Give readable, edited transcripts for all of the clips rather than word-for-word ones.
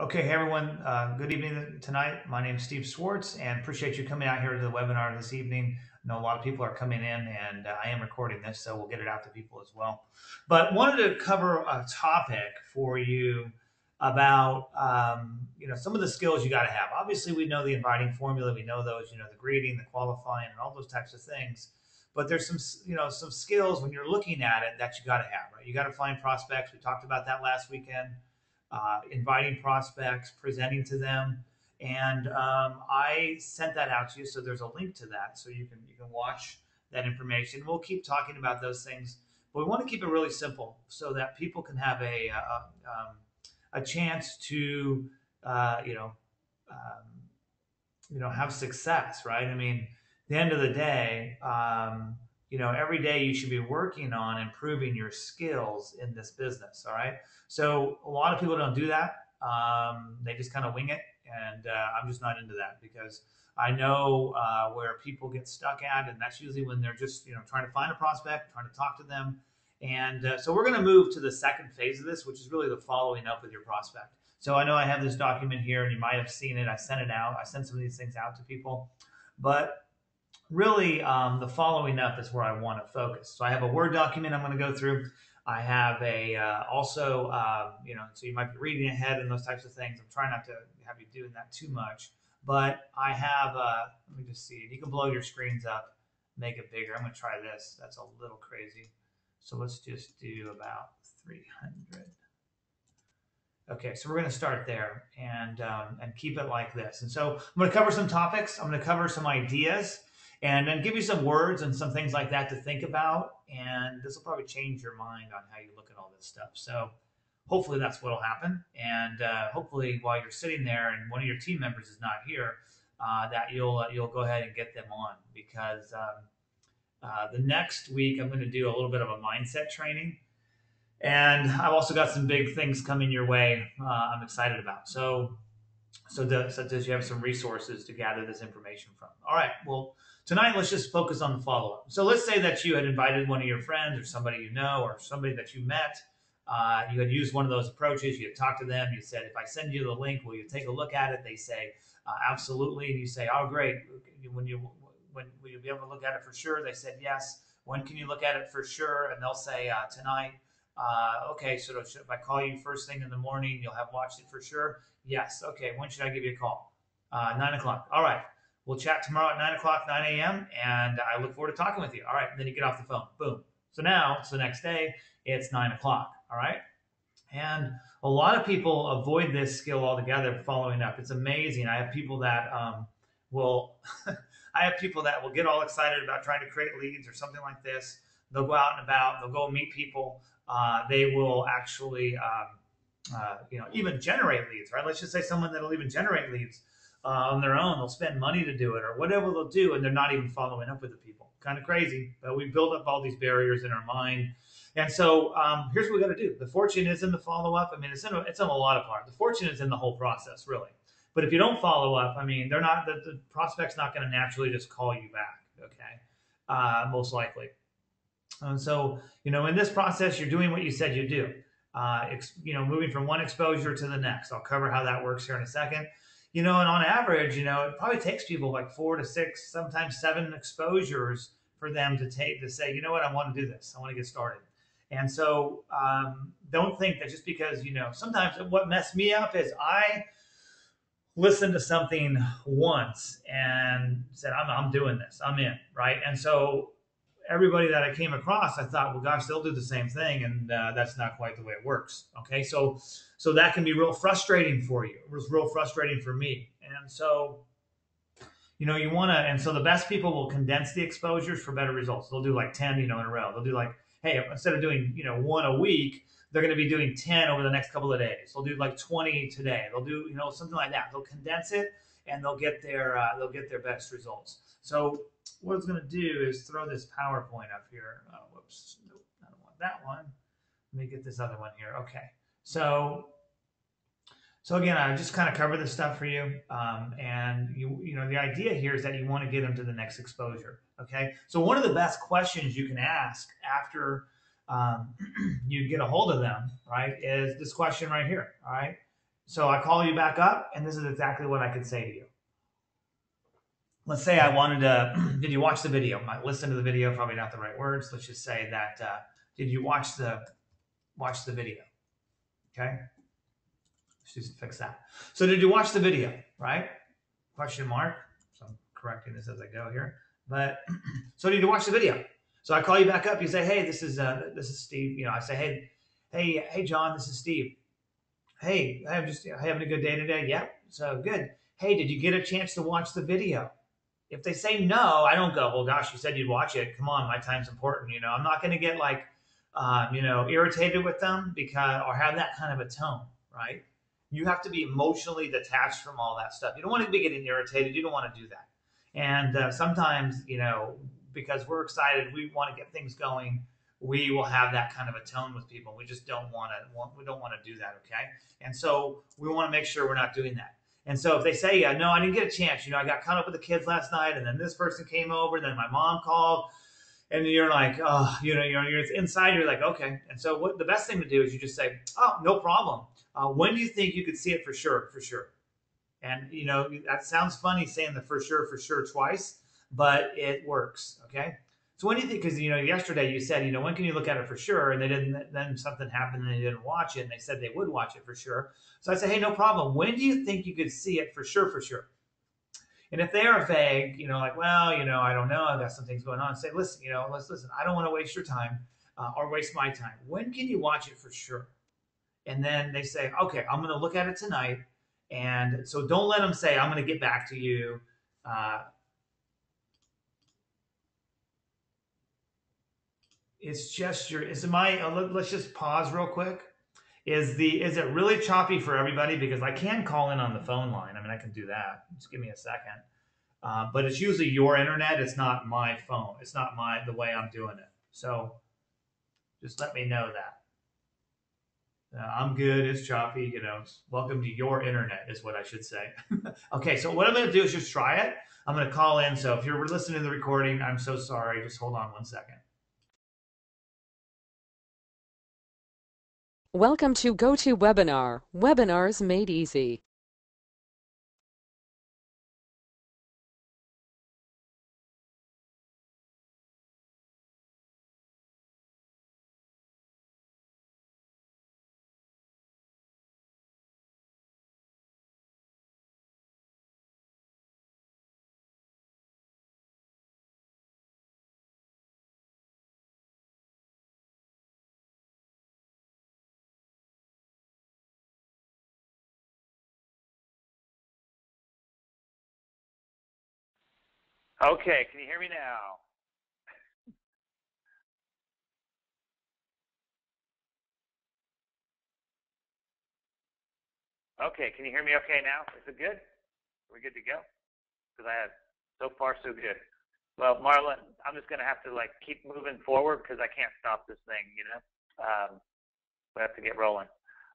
Okay, hey everyone. Good evening tonight. My name is Steve Swartz, and appreciate you coming out here to the webinar this evening. I know a lot of people are coming in, and I am recording this, so we'll get it out to people as well. But wanted to cover a topic for you about some of the skills you got to have. Obviously, we know the inviting formula. We know those. The greeting, the qualifying, and all those types of things. But there's some skills when you're looking at it that you got to have. Right? You got to find prospects. We talked about that last weekend. Inviting prospects, presenting to them, and I sent that out to you. So there's a link to that, so you can watch that information. We'll keep talking about those things, but we want to keep it really simple so that people can have a chance to uh, you know have success, right? I mean, at the end of the day, every day you should be working on improving your skills in this business. All right. So a lot of people don't do that. They just kind of wing it, and I'm just not into that because I know where people get stuck at, and that's usually when they're just trying to find a prospect, trying to talk to them. And so we're going to move to the second phase of this, which is really the following up with your prospect. So I know I have this document here, and you might have seen it. I sent it out. I sent some of these things out to people, but really the following up is where I want to focus. So I have a Word document I'm going to go through. I have a also, so you might be reading ahead and those types of things. I'm trying not to have you doing that too much, but I have, let me just see. You can blow your screens up, make it bigger. I'm going to try this. That's a little crazy. So let's just do about 300. Okay, so we're going to start there and keep it like this. And so I'm going to cover some topics. I'm going to cover some ideas, and then give you some words and some things like that to think about. And this will probably change your mind on how you look at all this stuff. So hopefully that's what will happen. And hopefully while you're sitting there and one of your team members is not here, that you'll go ahead and get them on because the next week I'm going to do a little bit of a mindset training. And I've also got some big things coming your way. I'm excited about. So does you have some resources to gather this information from? All right. Well, tonight let's just focus on the follow up. So let's say that you had invited one of your friends or somebody you know or somebody that you met. You had used one of those approaches. You had talked to them. You said, "If I send you the link, will you take a look at it?" They say, "Absolutely." And you say, "Oh, great. When will you be able to look at it for sure?" They said, "Yes." "When can you look at it for sure?" And they'll say, "Tonight." Okay, so if I call you first thing in the morning, you'll have watched it for sure? Yes. Okay, when should I give you a call? 9 o'clock. All right. We'll chat tomorrow at 9 o'clock, 9 a.m., and I look forward to talking with you. All right, and then you get off the phone. Boom. So now it's the next day. It's 9 o'clock. All right. And a lot of people avoid this skill altogether, following up. It's amazing. I have people that will, I have people that will get all excited about trying to create leads or something like this. They'll go out and about. They'll go meet people. They will actually, even generate leads, right? Let's just say someone that'll even generate leads on their own. They'll spend money to do it or whatever they'll do, and they're not even following up with the people. Kind of crazy, but we build up all these barriers in our mind. And so here's what we got to do. The fortune is in the follow up. I mean, it's in a lot of parts. The fortune is in the whole process, really. But if you don't follow up, I mean, the prospect's not going to naturally just call you back. Okay, most likely. And so, in this process, you're doing what you said you do. Moving from one exposure to the next. I'll cover how that works here in a second. And on average, it probably takes people like 4 to 6, sometimes 7 exposures for them to say, you know what, I want to do this. I want to get started. And so don't think that just because, sometimes what messed me up is I listened to something once and said, I'm doing this. I'm in, right? And so everybody that I came across, I thought, well, gosh, they'll do the same thing, and that's not quite the way it works. Okay, so that can be real frustrating for you. It was real frustrating for me, and so you want to, and so the best people will condense the exposures for better results. They'll do like 10, in a row. They'll do like, hey, instead of doing one a week, they're going to be doing 10 over the next couple of days. They'll do like 20 today. They'll do something like that. They'll condense it, and they'll get their best results. So what it's going to do is throw this PowerPoint up here. Oh, whoops. Nope, I don't want that one. Let me get this other one here. Okay. So again, I just kind of cover this stuff for you. And the idea here is that you want to get them to the next exposure. Okay. So one of the best questions you can ask after you get a hold of them, right, is this question right here. All right. So I call you back up, and this is exactly what I could say to you. Let's say I wanted to, did you watch the video? Might listen to the video, probably not the right words. Let's just say that, did you watch the video? Okay, let's just fix that. So did you watch the video, right? Question mark. So I'm correcting this as I go here. But so did you watch the video? So I call you back up. You say, hey, this is Steve. You know, I say, hey, John, this is Steve. Hey, I'm just having a good day today. Yeah, so good. Hey, did you get a chance to watch the video? If they say no, I don't go, well, gosh, you said you'd watch it. Come on, my time's important. You know, I'm not going to get like, irritated with them because, or have that kind of a tone, right? You have to be emotionally detached from all that stuff. You don't want to be getting irritated. You don't want to do that. And sometimes, because we're excited, we want to get things going. We will have that kind of a tone with people. We just don't want to. We don't want to do that. Okay. And so we want to make sure we're not doing that. And so if they say, no, I didn't get a chance, I got caught up with the kids last night, and then this person came over, and then my mom called, and you're like, oh, you're inside, you're like, okay. And so what the best thing to do is you just say, oh, no problem. When do you think you could see it for sure? For sure. And that sounds funny saying the for sure twice, but it works. Okay. So when do you think? Because yesterday you said, when can you look at it for sure? And they didn't. Then something happened, and they didn't watch it. And they said they would watch it for sure. So I said, hey, no problem. When do you think you could see it for sure? For sure. And if they are vague, like, well, I don't know. I've got some things going on. Say, listen, let's listen. I don't want to waste your time or waste my time. When can you watch it for sure? And then they say, okay, I'm going to look at it tonight. And so don't let them say, I'm going to get back to you. It's just let's just pause real quick. Is it really choppy for everybody? Because I can call in on the phone line. I mean, I can do that. Just give me a second. But it's usually your internet. It's not my phone. It's not the way I'm doing it. So just let me know that. I'm good. It's choppy. Welcome to your internet is what I should say. Okay, so what I'm going to do is just try it. I'm going to call in. So if you're listening to the recording, I'm so sorry. Just hold on 1 second. Welcome to GoToWebinar, Webinars Made Easy. Okay, can you hear me now? Okay, can you hear me okay now? Is it good? Are we good to go? Because so far so good. Well, Marlon, I'm just going to have to keep moving forward because I can't stop this thing, we have to get rolling.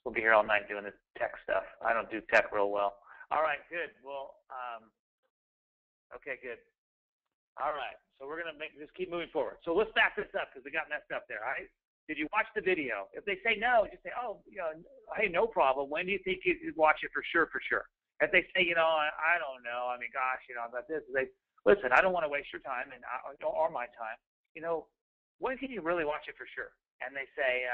We'll be here all night doing this tech stuff. I don't do tech real well. All right, good. Well, okay, good. All right, so we're going to just keep moving forward. So let's back this up because we got messed up there, all right? Did you watch the video? If they say no, just say, oh, hey, no problem. When do you think you'd watch it for sure, for sure? If they say, I don't know. I mean, gosh, about this. Listen, I don't want to waste your time or my time. When can you really watch it for sure? And they say,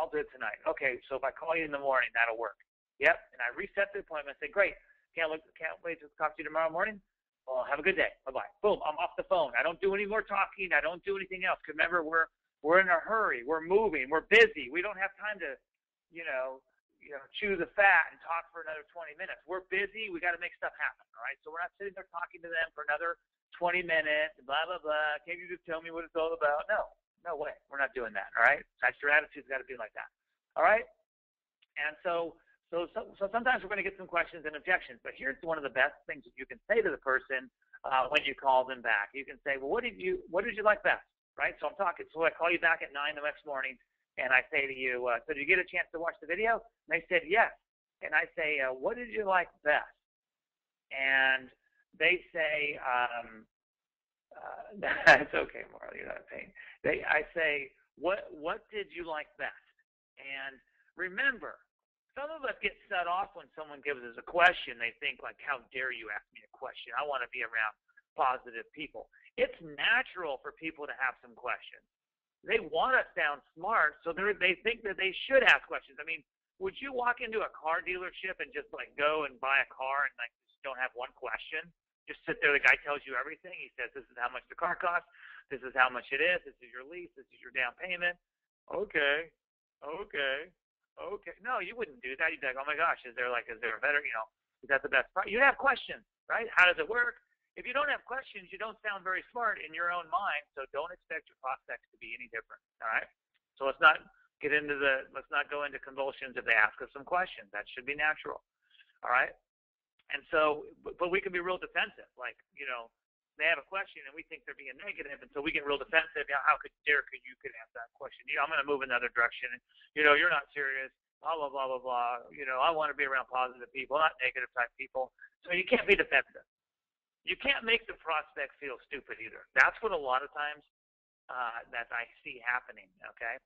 I'll do it tonight. Okay, so if I call you in the morning, that'll work. Yep, and I reset the appointment. Say, great. Can't wait to talk to you tomorrow morning. Well, have a good day. Bye-bye. Boom, I'm off the phone. I don't do any more talking. I don't do anything else. Because remember, we're in a hurry. We're moving. We're busy. We don't have time to, chew the fat and talk for another 20 minutes. We're busy. We got to make stuff happen. All right. So we're not sitting there talking to them for another 20 minutes. Blah blah blah. Can't you just tell me what it's all about? No way. We're not doing that. All right. That's your attitude's got to be like that. All right. And so sometimes we're going to get some questions and objections. But here's one of the best things that you can say to the person when you call them back. You can say, well, what did you like best? Right? So so I call you back at 9 the next morning, and I say to you, so did you get a chance to watch the video? And they said, yes. And I say, what did you like best? And they say, that's okay, Marla, you're not in pain. I say, what did you like best? And remember, some of us get set off when someone gives us a question. They think like, how dare you ask me a question? I want to be around positive people. It's natural for people to have some questions. They want to sound smart, so they think that they should ask questions. I mean, would you walk into a car dealership and just like go and buy a car and like just don't have one question? Just sit there. The guy tells you everything. He says, this is how much the car costs. This is how much it is. This is your lease. This is your down payment. Okay. No, you wouldn't do that. You'd be like, oh my gosh, is there a better, is that the best price? You'd have questions, right? How does it work? If you don't have questions, you don't sound very smart in your own mind, so don't expect your prospects to be any different, all right? So let's not go into convulsions if they ask us some questions. That should be natural, all right? And so, but we can be real defensive, like, they have a question and we think they're being negative, and so we get real defensive. How could you could ask that question? I'm going to move another direction, and, you're not serious, blah, blah, blah, blah, blah. I want to be around positive people, not negative type people. So you can't be defensive. You can't make the prospect feel stupid either. That's what a lot of times that I see happening, okay?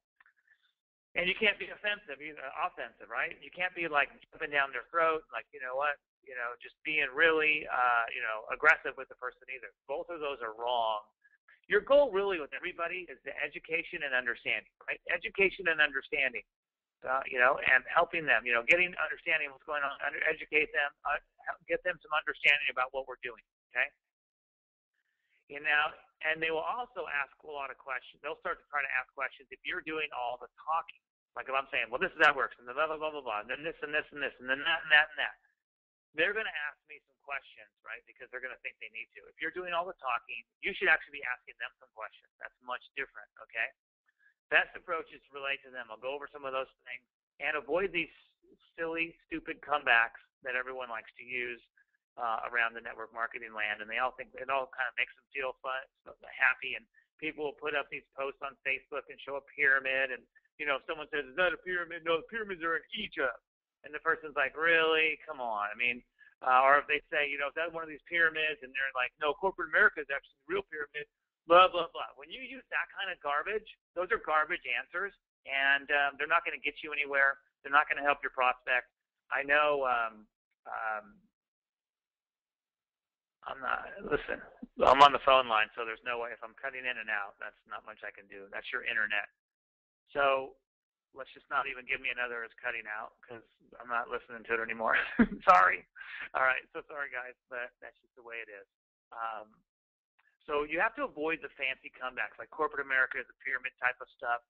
And you can't be offensive, offensive, right? You can't be like jumping down their throat, like, just being really, aggressive with the person either. Both of those are wrong. Your goal really with everybody is the education and understanding, right? Education and understanding, and helping them, getting understanding what's going on, educate them, get them some understanding about what we're doing. Okay. And they will also ask a lot of questions. They'll start to try to ask questions if you're doing all the talking. Like if I'm saying, well, this is how it works, and then blah, blah, blah, blah, blah, and then this and this and this, and then that and that and that. They're going to ask me some questions, right, because they're going to think they need to. If you're doing all the talking, you should actually be asking them some questions. That's much different, okay? Best approach is to relate to them. I'll go over some of those things and avoid these silly, stupid comebacks that everyone likes to use around the network marketing land, and they all think it all kind of makes them feel fun, happy, and people will put up these posts on Facebook and show a pyramid, and if someone says, is that a pyramid? No, the pyramids are in Egypt, and the person's like, really? Come on. I mean, or if they say, is that one of these pyramids, and they're like, no, corporate America is actually the real pyramid, blah, blah, blah. When you use that kind of garbage, those are garbage answers, and they're not going to get you anywhere. They're not going to help your prospect. I know listen, I'm on the phone line, so there's no way. If I'm cutting in and out, that's not much I can do. That's your internet. So let's just not even give me another it's cutting out, because I'm not listening to it anymore. Sorry. All right. So sorry, guys, but that's just the way it is. So you have to avoid the fancy comebacks, like corporate America is a pyramid type of stuff.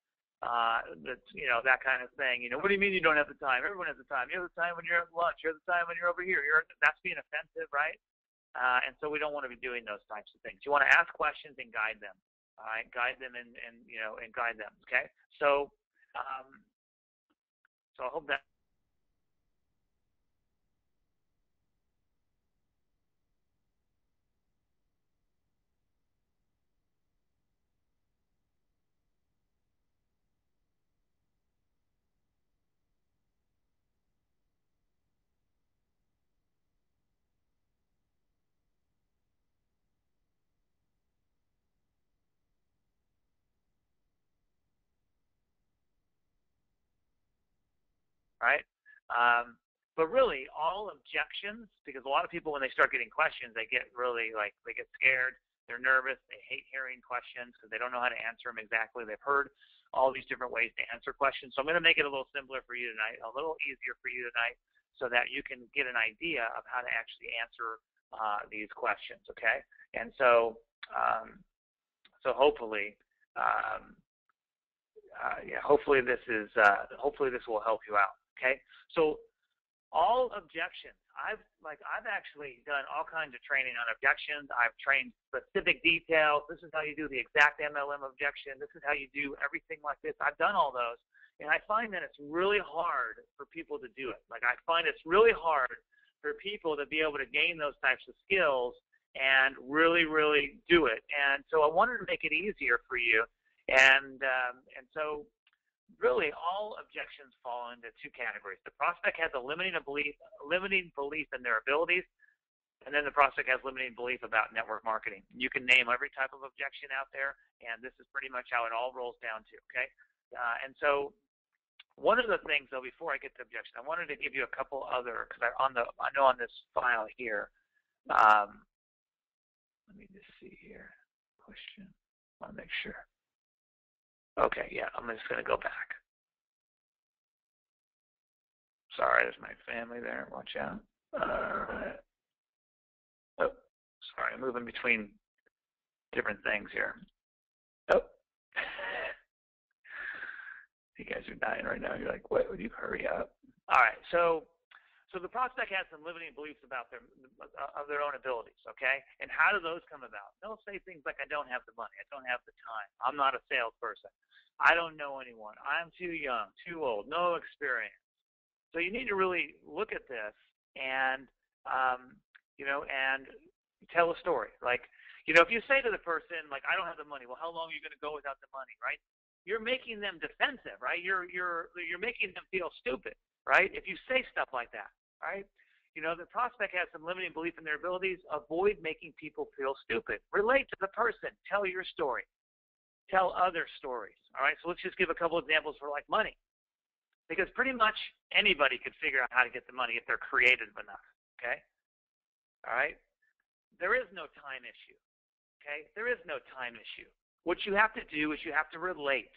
That kind of thing. What do you mean you don't have the time? Everyone has the time. You have the time when you're at lunch. You have the time when you're over here. That's being offensive, right? And so we don't want to be doing those types of things. You want to ask questions and guide them. All right, guide them and guide them. Okay. So I hope that. Right? But really, all objections, because a lot of people, when they start getting questions, they get really they get scared, they're nervous, they hate hearing questions because they don't know how to answer them exactly. They've heard all these different ways to answer questions. So I'm going to make it a little simpler for you tonight, a little easier for you tonight, so that you can get an idea of how to actually answer these questions. Okay? And so, hopefully. Hopefully this will help you out. Okay, so all objections. I've actually done all kinds of training on objections. I've trained specific details. This is how you do the exact MLM objection. This is how you do everything like this. I've done all those, and I find that it's really hard for people to do it. I find it's really hard for people to be able to gain those types of skills and really, really do it. And so I wanted to make it easier for you. And so really all objections fall into two categories. The prospect has a limiting belief in their abilities, and then the prospect has limiting belief about network marketing. You can name every type of objection out there, and this is pretty much how it all rolls down to, okay? And so One of the things, though, before I get to objection, I wanted to give you a couple other, because I know on this file here, let me just see here. Question. I want to make sure. Okay, yeah, I'm just going to go back. Sorry, there's my family there. Watch out. All right. Oh, sorry, I'm moving between different things here. Oh. You guys are dying right now. You're like, what? Would you hurry up? All right, so the prospect has some limiting beliefs about their own abilities, okay? And how do those come about? They'll say things like, I don't have the money. I don't have the time. I'm not a salesperson. I don't know anyone. I'm too young, too old, no experience. So you need to really look at this and, and tell a story. Like, if you say to the person, like, I don't have the money, well, how long are you going to go without the money, right? You're making them defensive, right? You're making them feel stupid, right? If you say stuff like that, right? The prospect has some limiting belief in their abilities. Avoid making people feel stupid. Relate to the person. Tell your story. Tell other stories. All right. So let's just give a couple examples for like money, because pretty much anybody could figure out how to get the money if they're creative enough. Okay. All right. There is no time issue. Okay. There is no time issue. What you have to do is you have to relate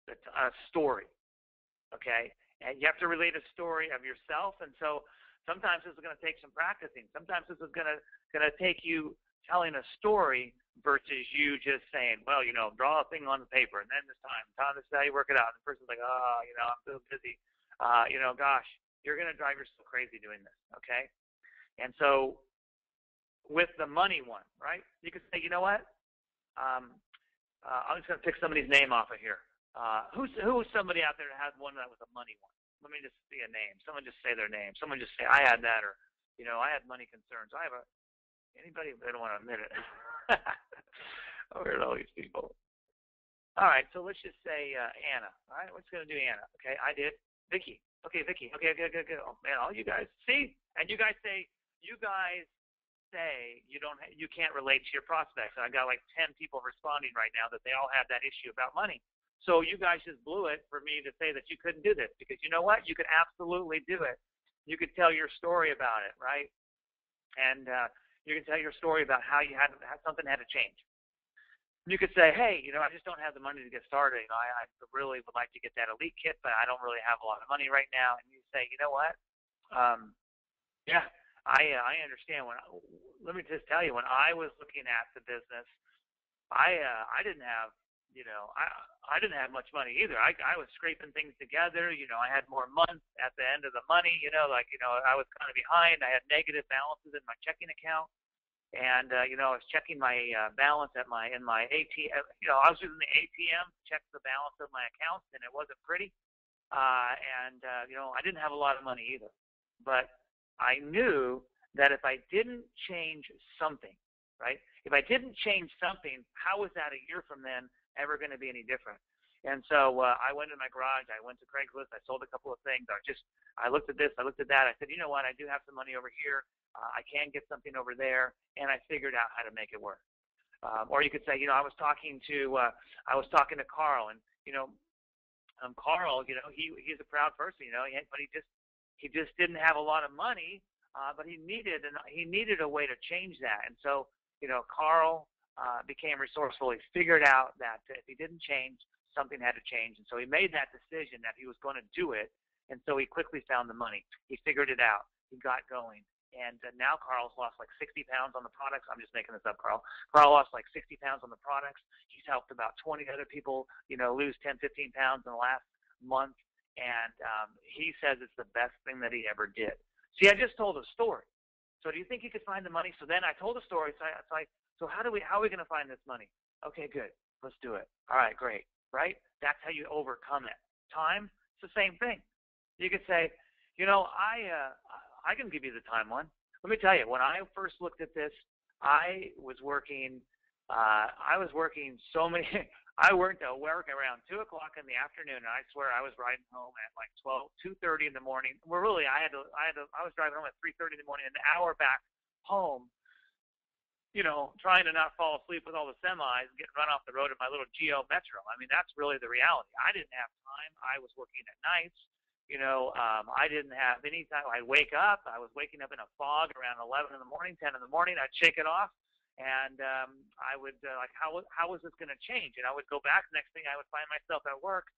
a story. Okay. And you have to relate a story of yourself. And so sometimes this is going to take some practicing. Sometimes this is going to take you telling a story versus you just saying, well, draw a thing on the paper, and then this time this is how you work it out. And the person's like, I'm so busy. Gosh, you're going to drive yourself crazy doing this, okay? And so with the money one, right, you could say, you know what? I'm just going to pick somebody's name off of here. Who's somebody out there that has one that was a money one? Let me just see a name. Someone just say their name. Someone just say, I had that, or, I had money concerns. Anybody, they don't want to admit it. I heard all these people. All right, so let's just say Anna. All right, we're just going to do Anna. Okay, I did. Vicky. Okay, Vicky. Okay, good. Oh, man, all you guys. See? And you guys say you can't relate to your prospects. And I got like 10 people responding right now that they all have that issue about money. So you guys just blew it for me to say that you couldn't do this, because you know what? You could absolutely do it. You could tell your story about it, right? And you can tell your story about how something had to change. You could say, hey, I just don't have the money to get started. I really would like to get that elite kit, but I don't really have a lot of money right now. And you say, you know what? Yeah, I understand. Let me just tell you, when I was looking at the business, I didn't have, I didn't have much money either. I was scraping things together. I had more months at the end of the money. I was kind of behind. I had negative balances in my checking account. And, I was checking my balance in my ATM. I was using the ATM to check the balance of my accounts, and it wasn't pretty. I didn't have a lot of money either. But I knew that if I didn't change something, right? If I didn't change something, how was that a year from then ever going to be any different? And so I went in my garage. I went to Craigslist. I sold a couple of things. I looked at this. I looked at that. I said, you know what? I do have some money over here. I can get something over there, and I figured out how to make it work. Or you could say, I was talking to Carl, and Carl, he's a proud person, but he just didn't have a lot of money, but he needed a way to change that, and so Carl became resourceful. He figured out that if he didn't change, something had to change, and so he made that decision that he was going to do it, and so he quickly found the money. He figured it out. He got going. And now Carl's lost like 60 pounds on the products. I'm just making this up, Carl. Carl lost like 60 pounds on the products. He's helped about 20 other people, lose 10, 15 pounds in the last month. And he says it's the best thing that he ever did. See, I just told a story. So do you think you could find the money? So then I told a story. So how are we going to find this money? Okay, good. Let's do it. All right, great. Right? That's how you overcome it. Time, it's the same thing. You could say, I can give you the time one. Let me tell you, when I first looked at this, I was working so many. I worked around 2 o'clock in the afternoon, and I swear I was riding home at like 2:30 in the morning. Well, really, I was driving home at 3:30 in the morning, an hour back home. trying to not fall asleep with all the semis and getting run off the road in my little Geo Metro. I mean, that's really the reality. I didn't have time. I was working at nights. I didn't have any time. I'd wake up. I was waking up in a fog around 11 in the morning, 10 in the morning. I'd shake it off. And I would how was this going to change? And I would go back. Next thing, I would find myself at work.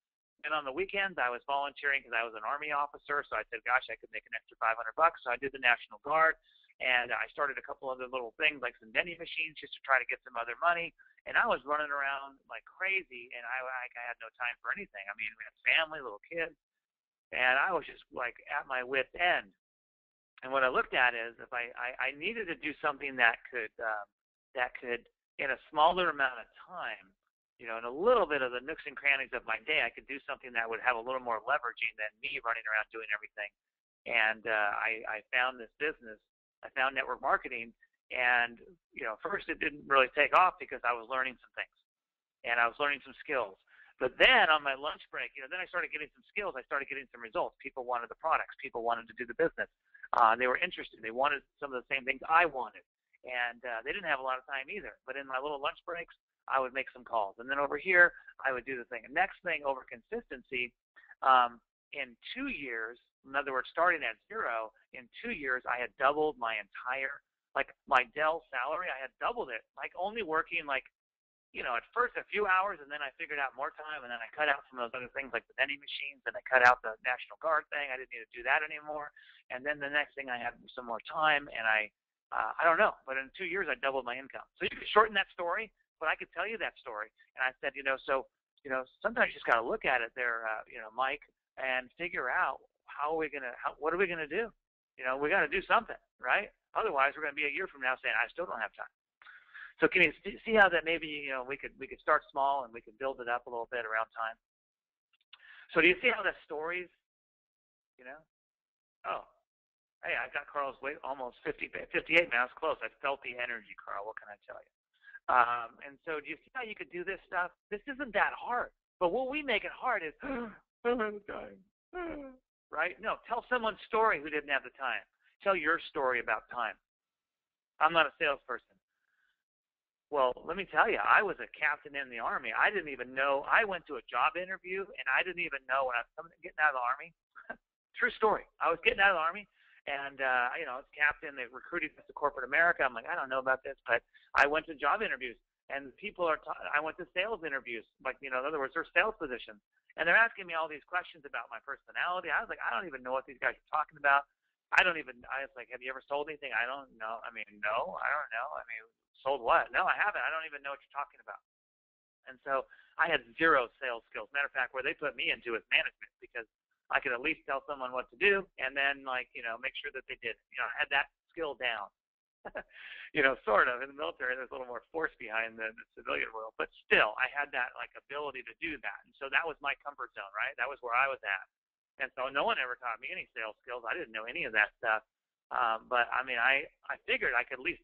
And on the weekends, I was volunteering because I was an Army officer. So I said, gosh, I could make an extra $500. So I did the National Guard. And I started a couple other little things like some vending machines just to try to get some other money. And I was running around like crazy, and I had no time for anything. I mean, we had family, little kids, and I was just like at my wit's end. And what I looked at is if I needed to do something that could in a smaller amount of time, in a little bit of the nooks and crannies of my day, I could do something that would have a little more leveraging than me running around doing everything. And I found this business. I found network marketing, and first it didn't really take off because I was learning some things, and I was learning some skills. But then on my lunch break, then I started getting some skills. I started getting some results. People wanted the products. People wanted to do the business. They were interested. They wanted some of the same things I wanted, and they didn't have a lot of time either. But in my little lunch breaks, I would make some calls, and then over here I would do the thing. And next thing, over consistency, in 2 years. In other words, starting at zero, in 2 years, I had doubled my entire, my Dell salary. I had doubled it, only working at first a few hours, and then I figured out more time, and then I cut out some of those other things like the vending machines, and I cut out the National Guard thing. I didn't need to do that anymore. And then the next thing I had some more time, and I don't know, but in 2 years, I doubled my income. So you could shorten that story, but I could tell you that story. And I said, sometimes you just got to look at it there, Mike, and figure out what are we gonna do? We got to do something, right? Otherwise, we're going to be a year from now saying, I still don't have time. So can you see how that maybe we could start small and we could build it up a little bit around time? So do you see how the stories, Oh, hey, I got Carl's weight almost 58 now. It's close. I felt the energy, Carl. What can I tell you? And so do you see how you could do this stuff? This isn't that hard. But what we make it hard is, I don't have the time. Right? No, tell someone's story who didn't have the time. Tell your story about time. I'm not a salesperson. Well, let me tell you, I was a captain in the Army. I didn't even know. I went to a job interview, and I didn't even know when I was getting out of the Army. True story. I was getting out of the Army, and, I was captain. They recruited us to corporate America. I'm like, I don't know about this, but I went to job interviews, and people I went to sales interviews, in other words, they're sales positions. And they're asking me all these questions about my personality. I was like, I don't even know what these guys are talking about. I was like, have you ever sold anything? I don't know. I mean, no, I don't know. I mean, sold what? No, I haven't. I don't even know what you're talking about. And so I had zero sales skills. Matter of fact, where they put me into is management, because I could at least tell someone what to do and then make sure that they did it. I had that skill down. Sort of. In the military, there's a little more force behind the civilian world, but still, I had that ability to do that, and so that was my comfort zone, right? That was where I was at, and so no one ever taught me any sales skills. I didn't know any of that stuff, but I mean, I figured I could at least,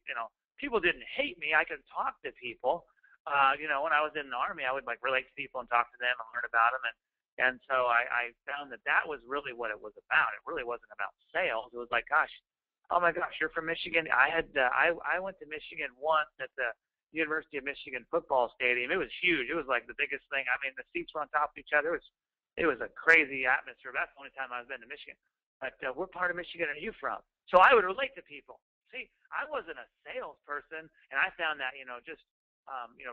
people didn't hate me. I could talk to people. When I was in the Army, I would relate to people and talk to them and learn about them, and so I found that was really what it was about. It really wasn't about sales. It was like, gosh. Oh my gosh, you're from Michigan. I went to Michigan once at the University of Michigan football stadium. It was huge. It was like the biggest thing. I mean, the seats were on top of each other. It was a crazy atmosphere. That's the only time I've been to Michigan. But what part of Michigan are you from? So I would relate to people. See, I wasn't a salesperson, and I found that just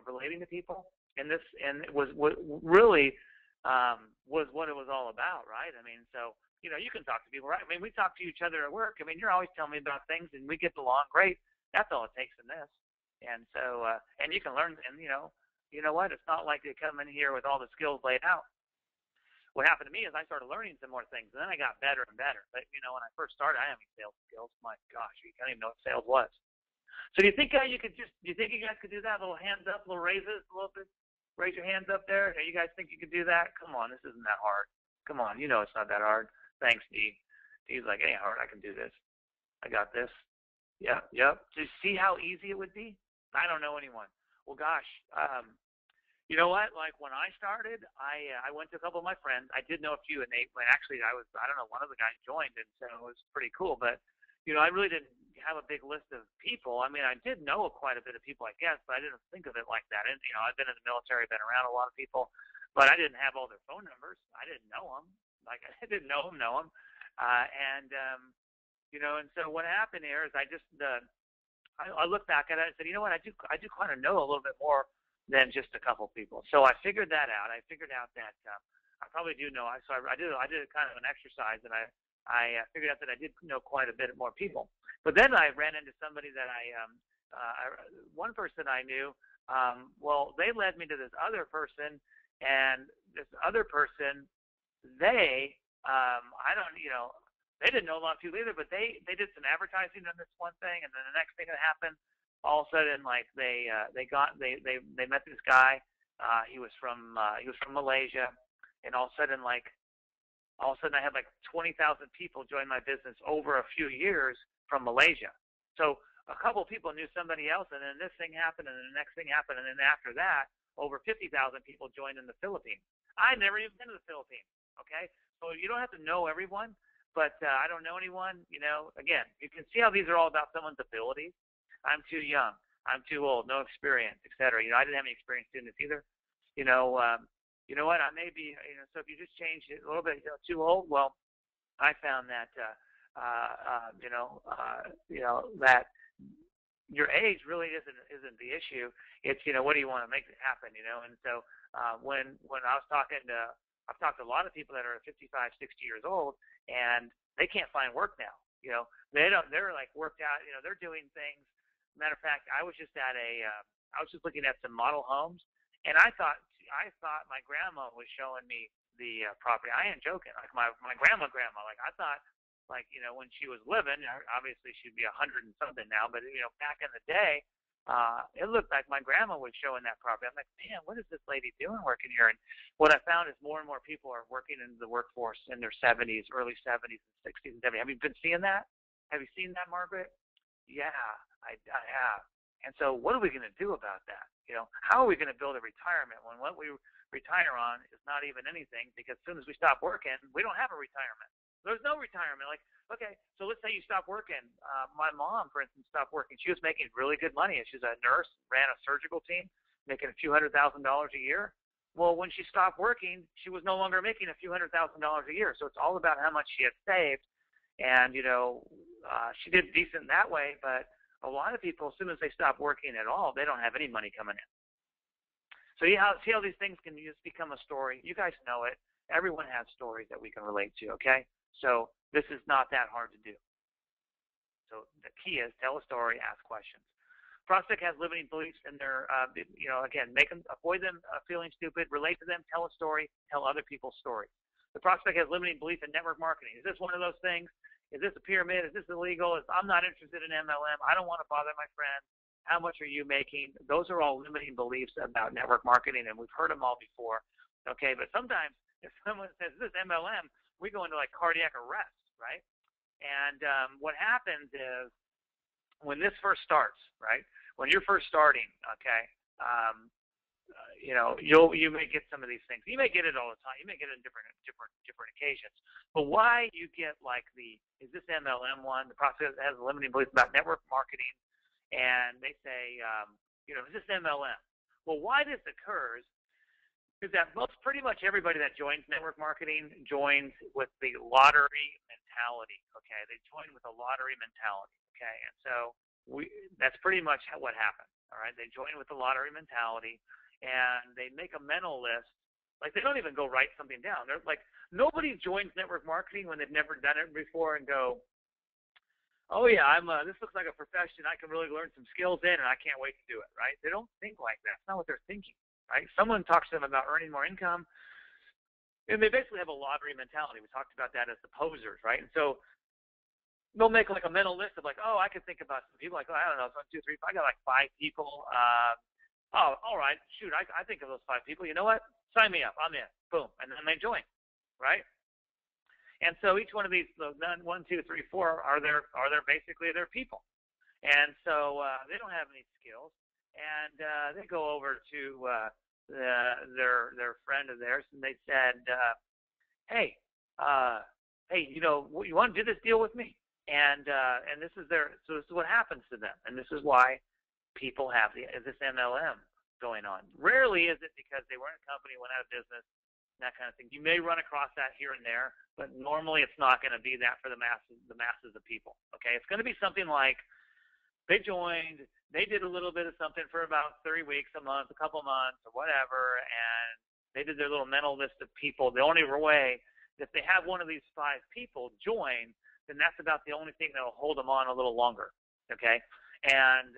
relating to people, and it was what really was what it was all about, right? I mean, so. You can talk to people, right? I mean, we talk to each other at work. I mean, you're always telling me about things, and we get along great. That's all it takes in this. And so, and you can learn, and you know what? It's not like they come in here with all the skills laid out. What happened to me is I started learning some more things, and then I got better and better. But, when I first started, I didn't have any sales skills. My gosh, you can't even know what sales was. So do you think do you think you guys could do that? Little hands up, little raises, a little bit? Raise your hands up there. Do you guys think you could do that? Come on, this isn't that hard. Come on, it's not that hard. Thanks, Steve. Steve's like, it ain't hard. I can do this. I got this. Yeah, yep. Do you see how easy it would be? I don't know anyone. Well, gosh, you know what? Like when I started, I went to a couple of my friends. I did know a few, and actually I don't know, one of the guys joined, and so it was pretty cool. But I really didn't have a big list of people. I mean, I did know quite a bit of people, I guess, but I didn't think of it like that. And I've been in the military, been around a lot of people, but I didn't have all their phone numbers. I didn't know them. Like I didn't know them. And so what happened here is I look back at it and said, you know what, I do kind of know a little bit more than just a couple people. So I figured that out. I figured out that I probably do know. So I did kind of an exercise, and I figured out that I did know quite a bit more people. But then I ran into somebody that one person I knew. Well, they led me to this other person, and this other person, they didn't know a lot of people either, but they did some advertising on this one thing, and then the next thing that happened, all of a sudden, like they met this guy. He was from Malaysia, and all of a sudden I had like 20,000 people join my business over a few years from Malaysia. So a couple of people knew somebody else, and then this thing happened, and then the next thing happened, and then after that, over 50,000 people joined in the Philippines. I'd never even been to the Philippines. Okay, so you don't have to know everyone, but I don't know anyone. Again, you can see how these are all about someone's abilities. I'm too young. I'm too old. No experience, etc. I didn't have any experience doing this either. You know what? I may be. So if you just change it a little bit, too old. Well, I found that that your age really isn't the issue. It's what do you want to make it happen? And so when I was I've talked to a lot of people that are 55, 60 years old, and they can't find work now. They're like worked out. They're doing things. Matter of fact, I was just looking at some model homes, and I thought my grandma was showing me the property. I ain't joking. Like my grandma. Like I thought, when she was living, obviously she'd be 100 and something now, but back in the day, it looked like my grandma was showing that property. I'm like, man, what is this lady doing working here? And what I found is more and more people are working in the workforce in their 70s, early 70s, and 60s, and 70s. Have you been seeing that? Have you seen that, Margaret? Yeah, I have. And so what are we going to do about that? How are we going to build a retirement when what we retire on is not even anything? Because as soon as we stop working, we don't have a retirement. There's no retirement. Like, okay, so let's say you stop working. My mom, for instance, stopped working. She was making really good money. She's a nurse, ran a surgical team, making a few $100,000 a year. Well, when she stopped working, she was no longer making a few $100,000 a year. So it's all about how much she had saved. And, she did decent that way, but a lot of people, as soon as they stop working at all, they don't have any money coming in. So see how these things can just become a story. You guys know it. Everyone has stories that we can relate to, okay? So this is not that hard to do. So the key is tell a story, ask questions. Prospect has limiting beliefs in their, again, avoid them feeling stupid, relate to them, tell a story, tell other people's stories. The prospect has limiting belief in network marketing. Is this one of those things? Is this a pyramid? Is this illegal? I'm not interested in MLM. I don't want to bother my friends. How much are you making? Those are all limiting beliefs about network marketing, and we've heard them all before. Okay, but sometimes if someone says this MLM, we go into like cardiac arrest, right? And what happens is when this first starts, right? When you're first starting, okay, you may get some of these things. You may get it all the time. You may get it in different occasions. But why you get like is this MLM one? The prospect has a limiting belief about network marketing, and they say, is this MLM? Well, why this occurs is that pretty much everybody that joins network marketing joins with the lottery mentality. Okay, they join with a lottery mentality. Okay, and so that's pretty much what happens. All right, they join with the lottery mentality, and they make a mental list. Like they don't even go write something down. They're like, nobody joins network marketing when they've never done it before and go, oh yeah, this looks like a profession I can really learn some skills in, and I can't wait to do it. Right? They don't think like that. It's not what they're thinking. Right? Someone talks to them about earning more income, and they basically have a lottery mentality. We talked about that as the posers, right? And so they'll make like a mental list of like, oh, I can think about some people. Like, oh, I don't know, 1, 2, 3, 4. I got like 5 people. Oh, all right, shoot, I think of those 5 people. You know what? Sign me up. I'm in. Boom, and then they join, right? And so each one of these, 1, 2, 3, 4, are basically their people, and so they don't have any skills, and they go over to their friend of theirs, and they said, hey, you want to do this deal with me? And this is what happens to them, and this is why people have this MLM going on. Rarely is it because they were in a company, went out of business, that kind of thing. You may run across that here and there, but normally it's not going to be that for the masses of people. Okay, it's going to be something like they joined, they did a little bit of something for about 3 weeks, a month, a couple months, or whatever, and they did their little mental list of people. The only way, if they have one of these 5 people join, then that's about the only thing that will hold them on a little longer. Okay, and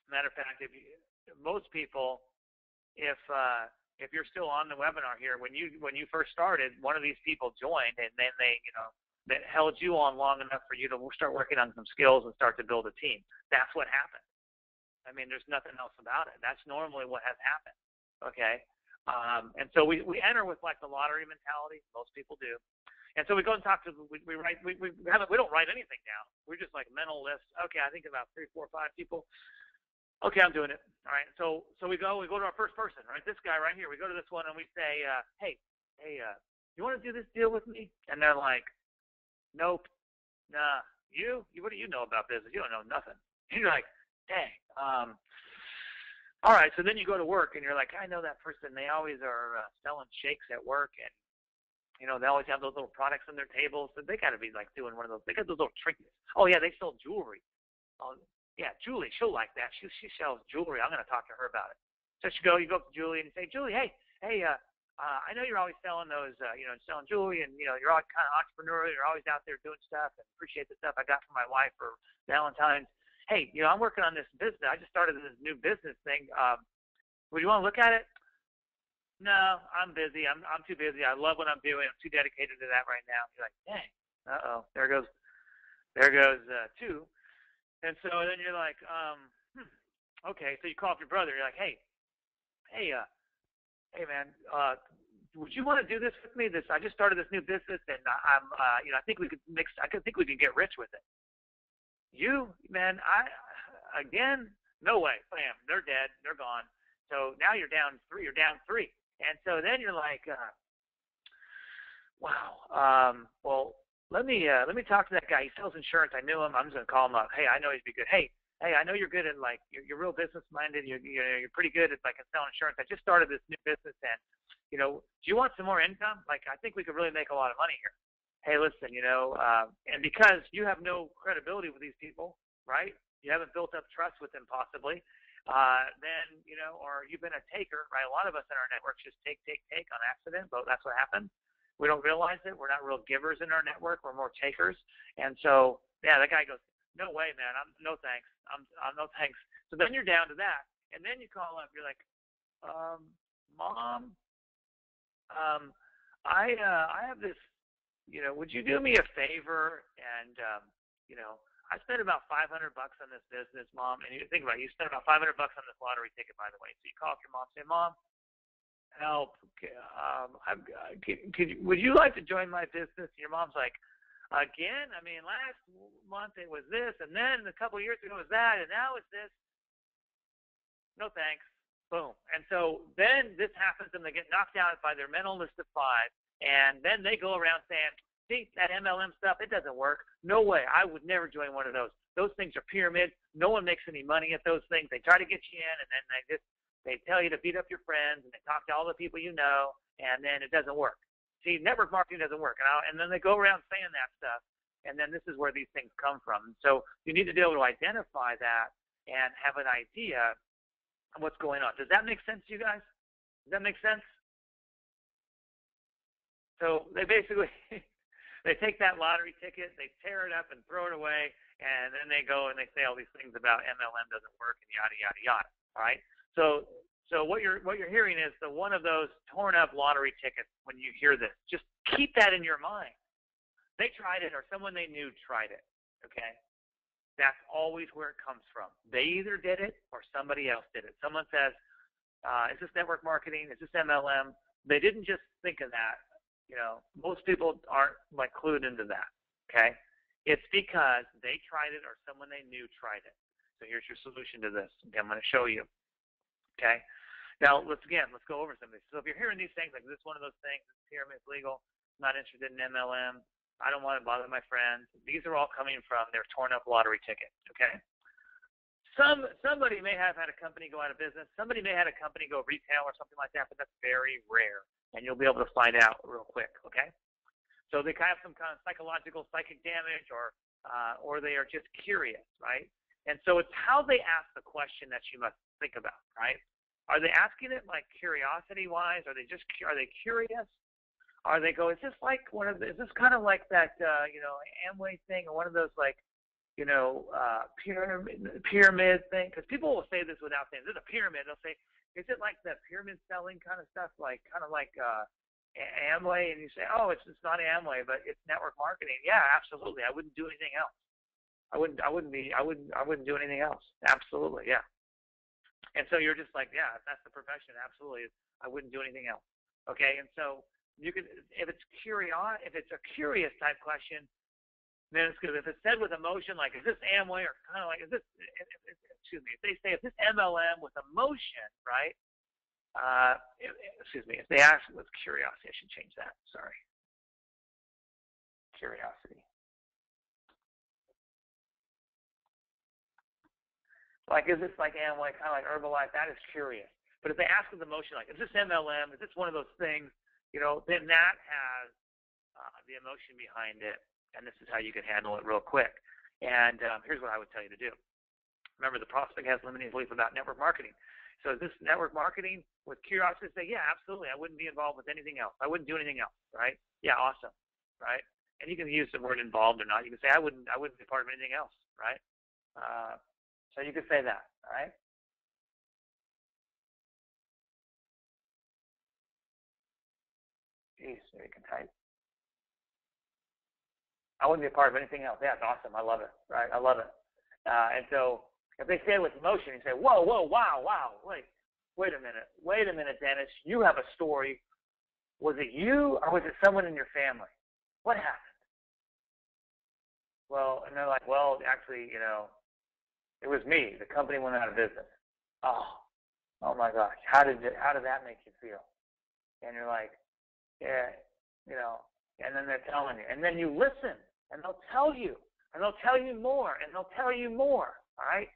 matter of fact, most people, if you're still on the webinar here, when you first started, one of these people joined, and then that held you on long enough for you to start working on some skills and start to build a team. That's what happened. I mean, there's nothing else about it. That's normally what has happened. Okay, and so we enter with like the lottery mentality. Most people do. And so we go and talk to we don't write anything down. We're just like mental lists. Okay, I think about 3, 4, 5 people. Okay, I'm doing it. All right. So we go to our first person, right? This guy right here. We go to this one and we say, hey, you want to do this deal with me? And they're like, nope, nah. What do you know about business? You don't know nothing. And you're like, dang. All right. So then you go to work and you're like, I know that person. They always are selling shakes at work, and they always have those little products on their tables. So they got to be like doing one of those. They got those little trinkets. Oh yeah, they sell jewelry. Oh yeah, Julie, she'll like that. She sells jewelry. I'm going to talk to her about it. So you go up to Julie and you say, Julie, hey, I know you're always selling those, selling jewelry, and you're all kind of entrepreneurial. You're always out there doing stuff, and appreciate the stuff I got for my wife for Valentine's. Hey, I'm working on this business. I just started this new business thing. Would you want to look at it? No, I'm busy. I'm too busy. I love what I'm doing. I'm too dedicated to that right now. You're like, dang. Uh-oh. There goes 2. And so then you're like, okay. So you call up your brother. You're like, hey, man, would you want to do this with me? I just started this new business, and I think we could get rich with it. Man, no way. Bam, they're dead. They're gone. So now you're down 3. And so then you're like, wow. Well, let me talk to that guy. He sells insurance. I knew him. I'm just gonna call him up. Hey, I know he'd be good. Hey, I know you're good at you're real business minded. You're pretty good at selling insurance. I just started this new business, and do you want some more income? I think we could really make a lot of money here. Hey, listen, and because you have no credibility with these people, right? You haven't built up trust with them, possibly. Then, or you've been a taker, right? A lot of us in our networks just take on accident, but that's what happens. We don't realize it. We're not real givers in our network. We're more takers. And so, yeah, that guy goes, no way, man. No thanks. I'm no thanks. So then you're down to that. And then you call up. You're like, Mom, I have this, would you do me a favor? And, I spent about $500 on this business, Mom. And you think about it, you spent about $500 on this lottery ticket, by the way. So you call up your mom and say, Mom, help. Would you like to join my business? And your mom's like, again? I mean, last month it was this, and then a couple of years ago it was that, and now it's this. No thanks. Boom. And so then this happens, and they get knocked out by their mental list of 5, and then they go around saying, see, that MLM stuff, it doesn't work. No way. I would never join one of those. Those things are pyramids. No one makes any money at those things. They try to get you in, and then they tell you to beat up your friends, and they talk to all the people you know, and then it doesn't work. See, network marketing doesn't work. And then they go around saying that stuff, and then this is where these things come from. So you need to be able to identify that and have an idea of what's going on. Does that make sense to you guys? Does that make sense? So they basically they take that lottery ticket, they tear it up and throw it away, and then they go and they say all these things about MLM doesn't work and yada yada yada. All right. So what you're hearing is one of those torn up lottery tickets. When you hear this, just keep that in your mind. They tried it, or someone they knew tried it. Okay. That's always where it comes from. They either did it or somebody else did it. Someone says, is this network marketing? Is this MLM? They didn't just think of that. Most people aren't clued into that, okay? It's because they tried it or someone they knew tried it. So here's your solution to this. Okay, I'm going to show you, okay? Now, let's go over some of these. So if you're hearing these things, like this one of those things, this pyramid's legal, not interested in MLM, I don't want to bother my friends. These are all coming from their torn up lottery ticket, okay? Somebody may have had a company go out of business. Somebody may have had a company go retail or something like that, but that's very rare, and you'll be able to find out real quick, okay? So they have some kind of psychological psychic damage, or they are just curious, right? And so it's how they ask the question that you must think about, right? Are they asking it like curiosity-wise? Are they curious? Are they is this like is this kind of like that, Amway thing, or one of those like, pyramid thing? Because people will say this without saying, is it a pyramid? They'll say, is it like the pyramid selling kind of stuff, like kind of like Amway? And you say, oh, it's not Amway, but it's network marketing. Yeah, absolutely. I wouldn't do anything else. I wouldn't do anything else. Absolutely, yeah. And so you're just like, yeah, if that's the profession, absolutely, I wouldn't do anything else. Okay, and so you could, if it's a curious type question, then it's good. If it's said with emotion, like, is this Amway, or kind of like, is this, excuse me, if they say, is this MLM with emotion, right? If they ask with curiosity, I should change that. Sorry. Curiosity. Like, is this like Amway, kind of like Herbalife? That is curious. But if they ask with emotion, like, is this MLM? Is this one of those things? Then that has the emotion behind it, and this is how you can handle it real quick. And here's what I would tell you to do. Remember, the prospect has limiting belief about network marketing. So is this network marketing with curiosity? Say, yeah, absolutely. I wouldn't be involved with anything else. I wouldn't do anything else, right? Yeah, awesome, right? And you can use the word involved or not. You can say, I wouldn't be part of anything else, right? So you could say that, all right? Geez, maybe you can type. I wouldn't be a part of anything else. Yeah, it's awesome. I love it, right? I love it. And so if they say it with emotion, you say, whoa, wow, wait a minute, Dennis. You have a story. Was it you, or was it someone in your family? What happened? Well, and they're like, well, actually, it was me. The company went out of business. Oh my gosh. How did that make you feel? And you're like, yeah, and then they're telling you. And then you listen, and they'll tell you. And they'll tell you more, and they'll tell you more, all right?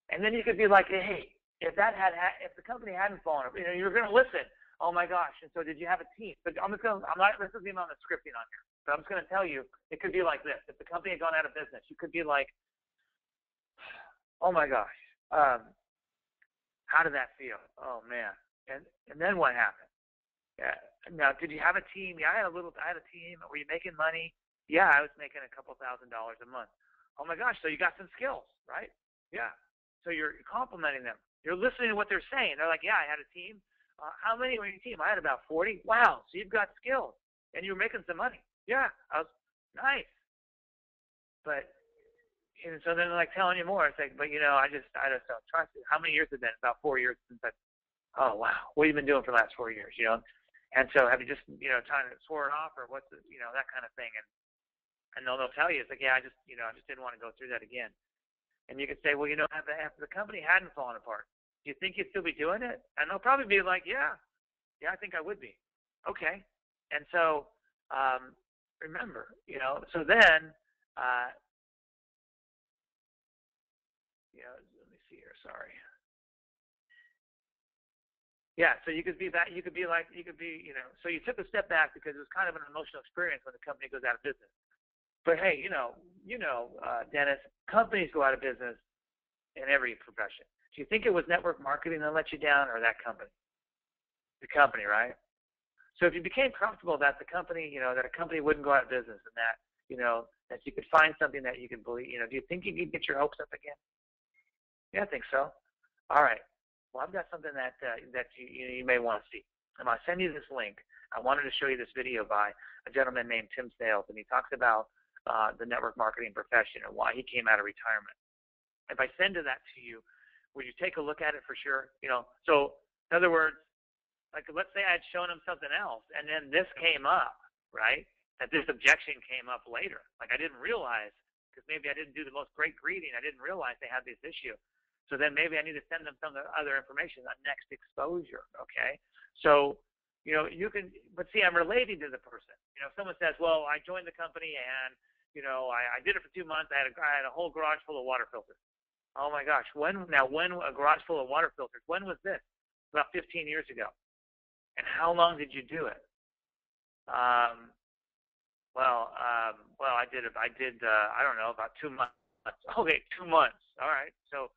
And then you could be like, hey, if the company hadn't fallen, you're going to listen. Oh my gosh. And so did you have a team? But this isn't even on the scripting on here. But I'm just going to tell you, it could be like this. If the company had gone out of business, you could be like, oh my gosh, how did that feel? Oh man. And then what happened? Yeah. Now, did you have a team? Yeah, I had a team. Were you making money? Yeah, I was making a couple $1,000s a month. Oh my gosh, so you got some skills, right? Yeah. So you're complimenting them. You're listening to what they're saying. They're like, yeah, I had a team. How many were in your team? I had about 40. Wow, so you've got skills. And you were making some money. Yeah, I was nice. But, and so then they're like telling you more. It's like, but I just don't trust it. How many years has it been? About 4 years since oh wow, what have you been doing for the last 4 years, And so have you just, trying to swore it off, or what's the, that kind of thing. And they'll tell you, it's like, yeah, I just didn't want to go through that again. And you could say, well, if the company hadn't fallen apart, do you think you'd still be doing it? And they'll probably be like, yeah, I think I would be. Okay. And so, remember, so then, let me see here. Sorry. Yeah, so you could be that. So you took a step back because it was kind of an emotional experience when the company goes out of business. But hey, Dennis, companies go out of business in every profession. Do you think it was network marketing that let you down, or that company? The company, right? So if you became comfortable that the company, that a company wouldn't go out of business, and that, that you could find something that you could believe, do you think you could get your hopes up again? Yeah, I think so. All right. Well, I've got something that you may want to see. I'm going to send you this link. I wanted to show you this video by a gentleman named Tim Sales, and he talks about the network marketing profession and why he came out of retirement. If I send that to you, would you take a look at it for sure? So in other words, like let's say I had shown him something else, and then this came up, right? That this objection came up later. Like I didn't realize, because maybe I didn't do the most great greeting. I didn't realize they had this issue. So then maybe I need to send them some other information on next exposure, okay? So, you can, but see, I'm relating to the person. If someone says, well, I joined the company and, I did it for 2 months. I had a whole garage full of water filters. Oh my gosh. When a garage full of water filters, when was this? About 15 years ago. And how long did you do it? I did, I don't know, about 2 months. Okay, 2 months. All right. So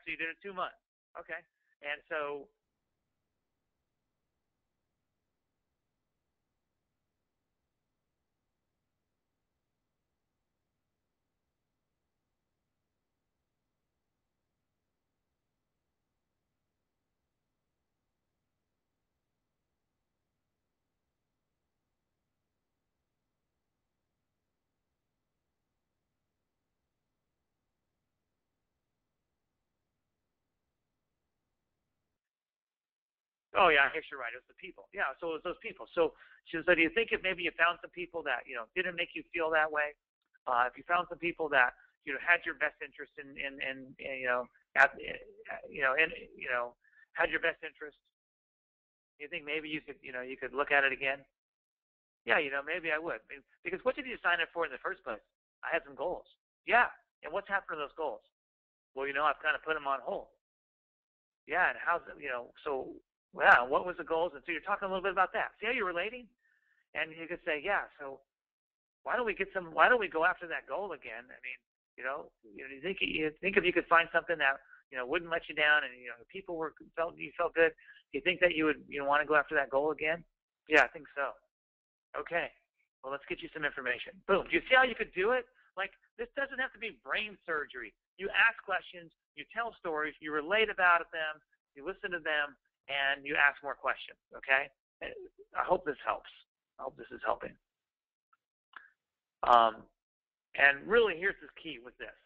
you did it 2 months. Okay. And so, oh yeah, I guess you're right. It was the people. Yeah, so it was those people. So do you think if maybe you found some people that didn't make you feel that way? If you found some people that had your best interest had your best interest, you think maybe you could look at it again? Yeah, maybe I would. Because what did you sign up for in the first place? I had some goals. Yeah, and what's happened to those goals? Well, I've kind of put them on hold. Yeah, and how's it, so yeah, what was the goals? And so you're talking a little bit about that. See how you're relating? And you could say, yeah, so why don't we go after that goal again? I mean, you think if you could find something that, wouldn't let you down and, people you felt good, do you think that you would want to go after that goal again? Yeah, I think so. Okay. Well, let's get you some information. Boom. Do you see how you could do it? Like, this doesn't have to be brain surgery. You ask questions, you tell stories, you relate about them, you listen to them, and you ask more questions, okay? I hope this helps. I hope this is helping. And really, here's the key with this.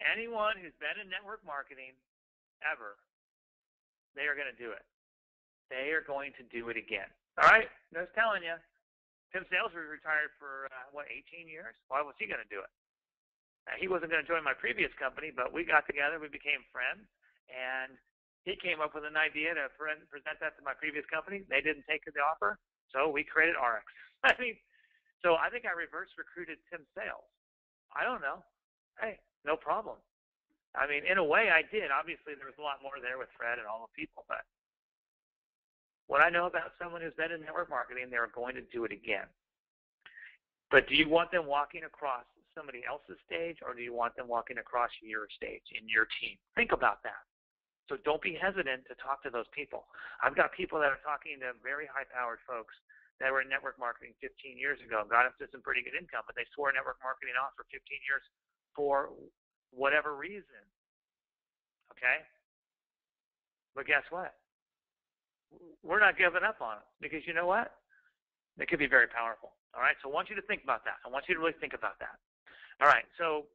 Anyone who's been in network marketing ever, they are going to do it. They are going to do it again. All right? I was telling you, Tim Sales was retired for, 18 years? Why was he going to do it? He wasn't going to join my previous company, but we got together, we became friends, and he came up with an idea to present that to my previous company. They didn't take the offer, so we created RX. So I think I reverse recruited Tim Sales. I don't know. Hey, no problem. In a way I did. Obviously, there was a lot more there with Fred and all the people, but what I know about someone who's been in network marketing, they're going to do it again. But do you want them walking across somebody else's stage, or do you want them walking across your stage in your team? Think about that. So don't be hesitant to talk to those people. I've got people that are talking to very high-powered folks that were in network marketing 15 years ago, got up to some pretty good income, but they swore network marketing off for 15 years for whatever reason. Okay? But guess what? We're not giving up on them because you know what? They could be very powerful. All right? So I want you to think about that. I want you to really think about that. All right. So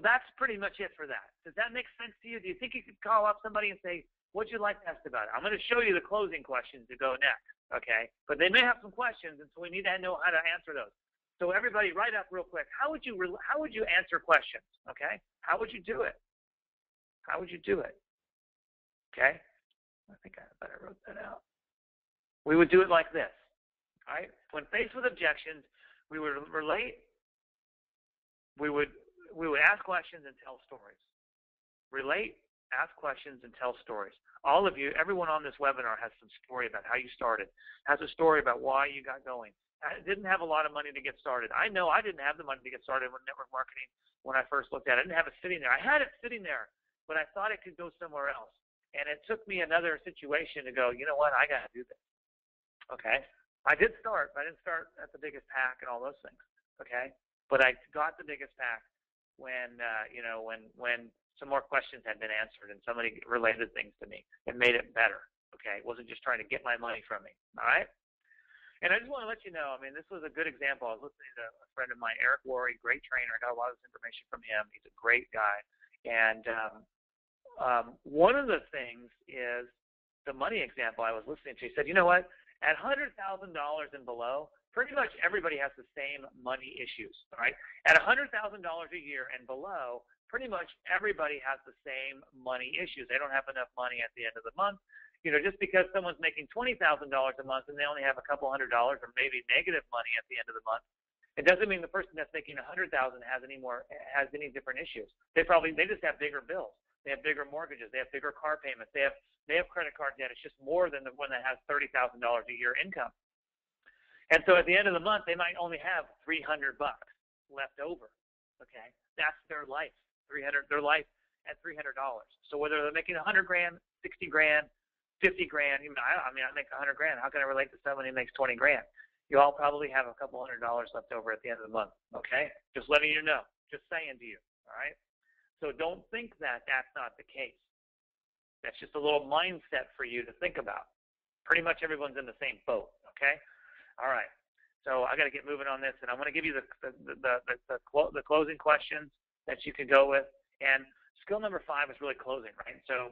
that's pretty much it for that. Does that make sense to you? Do you think you could call up somebody and say, what'd you like to ask about it? I'm going to show you the closing questions to go next, okay? But they may have some questions, and so we need to know how to answer those. So everybody write up real quick. How would you answer questions, okay? How would you do it? How would you do it? Okay? I think I better wrote that out. We would do it like this, all right? When faced with objections, we would relate. We would ask questions and tell stories. Relate, ask questions, and tell stories. All of you, everyone on this webinar has some story about how you started, has a story about why you got going. I didn't have a lot of money to get started. I know I didn't have the money to get started with network marketing when I first looked at it. I didn't have it sitting there. I had it sitting there, but I thought it could go somewhere else. And it took me another situation to go, you know what, I got to do this. Okay? I did start, but I didn't start at the biggest pack and all those things. Okay? But I got the biggest pack when some more questions had been answered and somebody related things to me and made it better. Okay? It wasn't just trying to get my money from me. All right? And I just want to let you know, this was a good example. I was listening to a friend of mine, Eric Worre, great trainer. I got a lot of this information from him. He's a great guy. And one of the things is the money example I was listening to. He said, you know what? At $100,000 and below, pretty much everybody has the same money issues. All right? At $100,000 a year and below, pretty much everybody has the same money issues. They don't have enough money at the end of the month. Just because someone's making $20,000 a month and they only have a couple $100 or maybe negative money at the end of the month, it doesn't mean the person that's making $100,000 has any different issues. They just have bigger bills. They have bigger mortgages. They have bigger car payments. They have credit card debt. It's just more than the one that has $30,000 a year income. And so at the end of the month, they might only have $300 left over. Okay, that's their life. Their life at $300. So whether they're making $100,000, $60,000, $50,000, I make $100,000. How can I relate to somebody who makes $20,000? You all probably have a couple $100 left over at the end of the month. Okay, just letting you know. Just saying to you. All right. So don't think that that's not the case. That's just a little mindset for you to think about. Pretty much everyone's in the same boat. Okay. All right. So I got to get moving on this, and I'm going to give you the closing questions that you can go with. And skill number 5 is really closing, right? So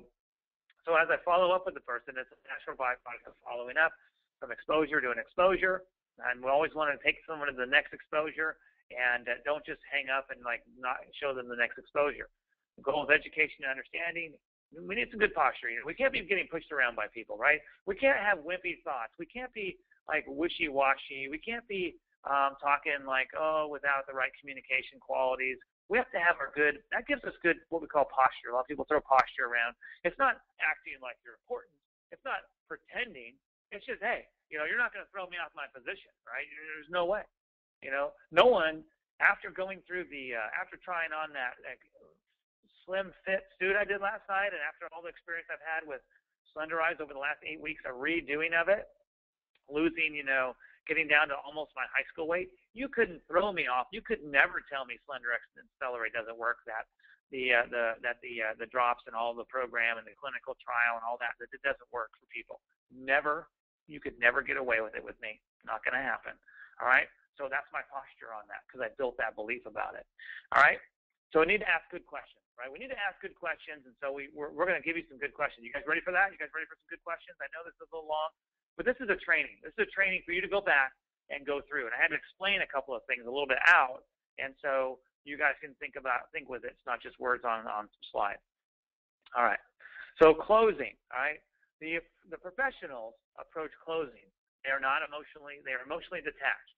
as I follow up with the person, it's a natural byproduct of following up from exposure to an exposure. And we always want to take someone to the next exposure, and don't just hang up and not show them the next exposure. The goal of education and understanding. We need some good posture. We can't be getting pushed around by people, right? We can't have wimpy thoughts. We can't be wishy-washy. We can't be talking without the right communication qualities. We have to have that gives us good, what we call posture. A lot of people throw posture around. It's not acting like you're important. It's not pretending. It's just, hey, you're not going to throw me off my position, right? There's no way. No one, after going through after trying on that slim fit suit I did last night, and after all the experience I've had with Slenderize over the last 8 weeks of redoing of it, losing, getting down to almost my high school weight, you couldn't throw me off. You could never tell me SlenderX and Accelerate doesn't work, that the drops and all the program and the clinical trial and all that it doesn't work for people. Never. You could never get away with it with me. Not going to happen. All right? So that's my posture on that, because I built that belief about it. All right? So we need to ask good questions, right? We need to ask good questions, and so we're going to give you some good questions. You guys ready for that? You guys ready for some good questions? I know this is a little long, but this is a training. This is a training for you to go back and go through. And I had to explain a couple of things a little bit out, and so you guys can think with it. It's not just words on some slides. All right. So closing, all right? The professionals approach closing. They are emotionally detached.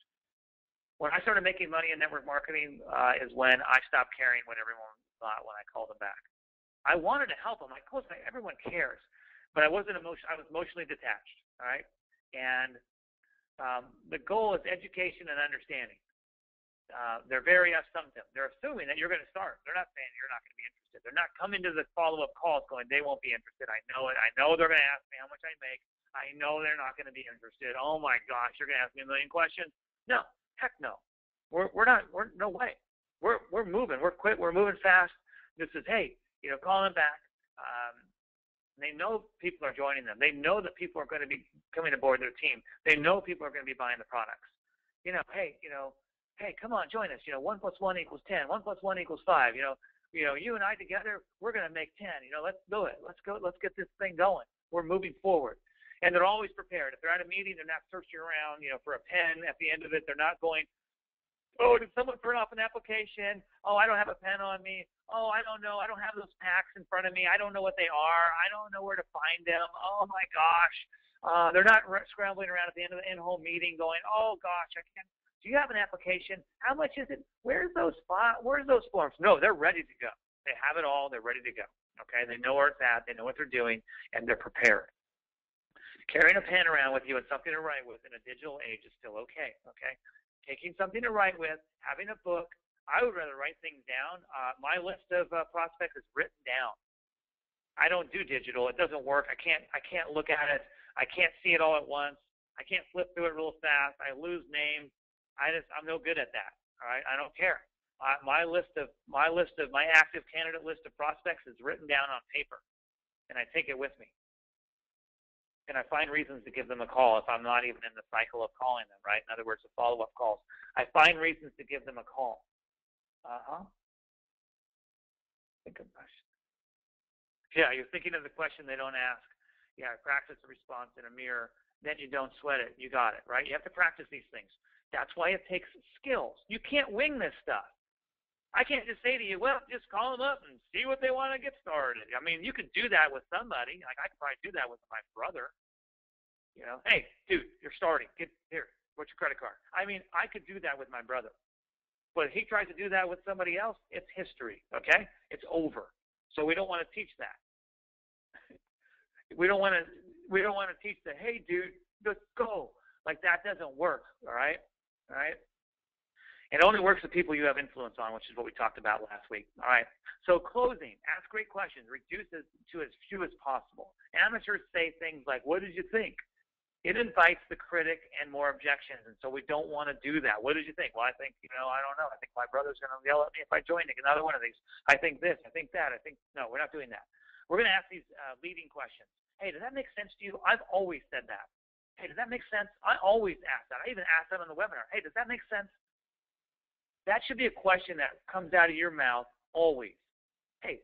When I started making money in network marketing is when I stopped caring what everyone thought when I called them back. I wanted to help them. Everyone cares, but I was emotionally detached. All right, and the goal is education and understanding. They're very assumptive. They're assuming that you're going to start. They're not saying you're not going to be interested. They're not coming to the follow-up calls going, they won't be interested. I know it. I know they're going to ask me how much I make. I know they're not going to be interested. Oh my gosh, you're going to ask me a million questions. No, heck no. We're not. No way. We're moving. We're quick. We're moving fast. This is, hey, call them back. They know people are joining them. They know that people are going to be coming aboard their team. They know people are going to be buying the products. Hey, come on, join us. 1 + 1 = 10. 1 + 1 = 5. You and I together, we're going to make 10. Let's do it. Let's go. Let's get this thing going. We're moving forward. And they're always prepared. If they're at a meeting, they're not searching around, for a pen at the end of it. They're not going, oh, did someone print off an application? Oh, I don't have a pen on me. Oh, I don't know. I don't have those packs in front of me. I don't know what they are. I don't know where to find them. Oh my gosh. They're not scrambling around at the end of the in-home meeting going, oh gosh, I can't. Do you have an application? How much is it? Where's those forms? No, they're ready to go. They have it all. They're ready to go. Okay. They know where it's at. They know what they're doing, and they're prepared. Carrying a pen around with you and something to write with in a digital age is still okay. Okay. Taking something to write with, having a book. I would rather write things down. My list of prospects is written down. I don't do digital. It doesn't work. I can't look at it. I can't see it all at once. I can't flip through it real fast. I lose names. I'm no good at that. All right. I don't care. My active candidate list of prospects is written down on paper, and I take it with me. And I find reasons to give them a call if I'm not even in the cycle of calling them, right? In other words, the follow-up calls. I find reasons to give them a call. Think of a question. Yeah, you're thinking of the question they don't ask. Yeah, practice the response in a mirror. Then you don't sweat it. You got it, right? You have to practice these things. That's why it takes skills. You can't wing this stuff. I can't just say to you, well, just call them up and see what they want to get started. I mean, you could do that with somebody. Like I could probably do that with my brother. You know, hey, dude, you're starting. Get here. What's your credit card? I mean, I could do that with my brother. But if he tries to do that with somebody else, it's history, okay? It's over. So we don't want to teach that. We don't want to teach that, hey, dude, let's go. Like that doesn't work, all right? All right? It only works with people you have influence on, which is what we talked about last week. All right. So closing, ask great questions. Reduce it to as few as possible. Amateurs say things like, what did you think? It invites the critic and more objections, and so we don't want to do that. What did you think? Well, I think, I don't know. I think my brother's going to yell at me if I join another one of these. I think this. I think that. No, we're not doing that. We're going to ask these leading questions. Hey, does that make sense to you? I've always said that. Hey, does that make sense? I always ask that. I even asked that on the webinar. Hey, does that make sense? That should be a question that comes out of your mouth always. Hey,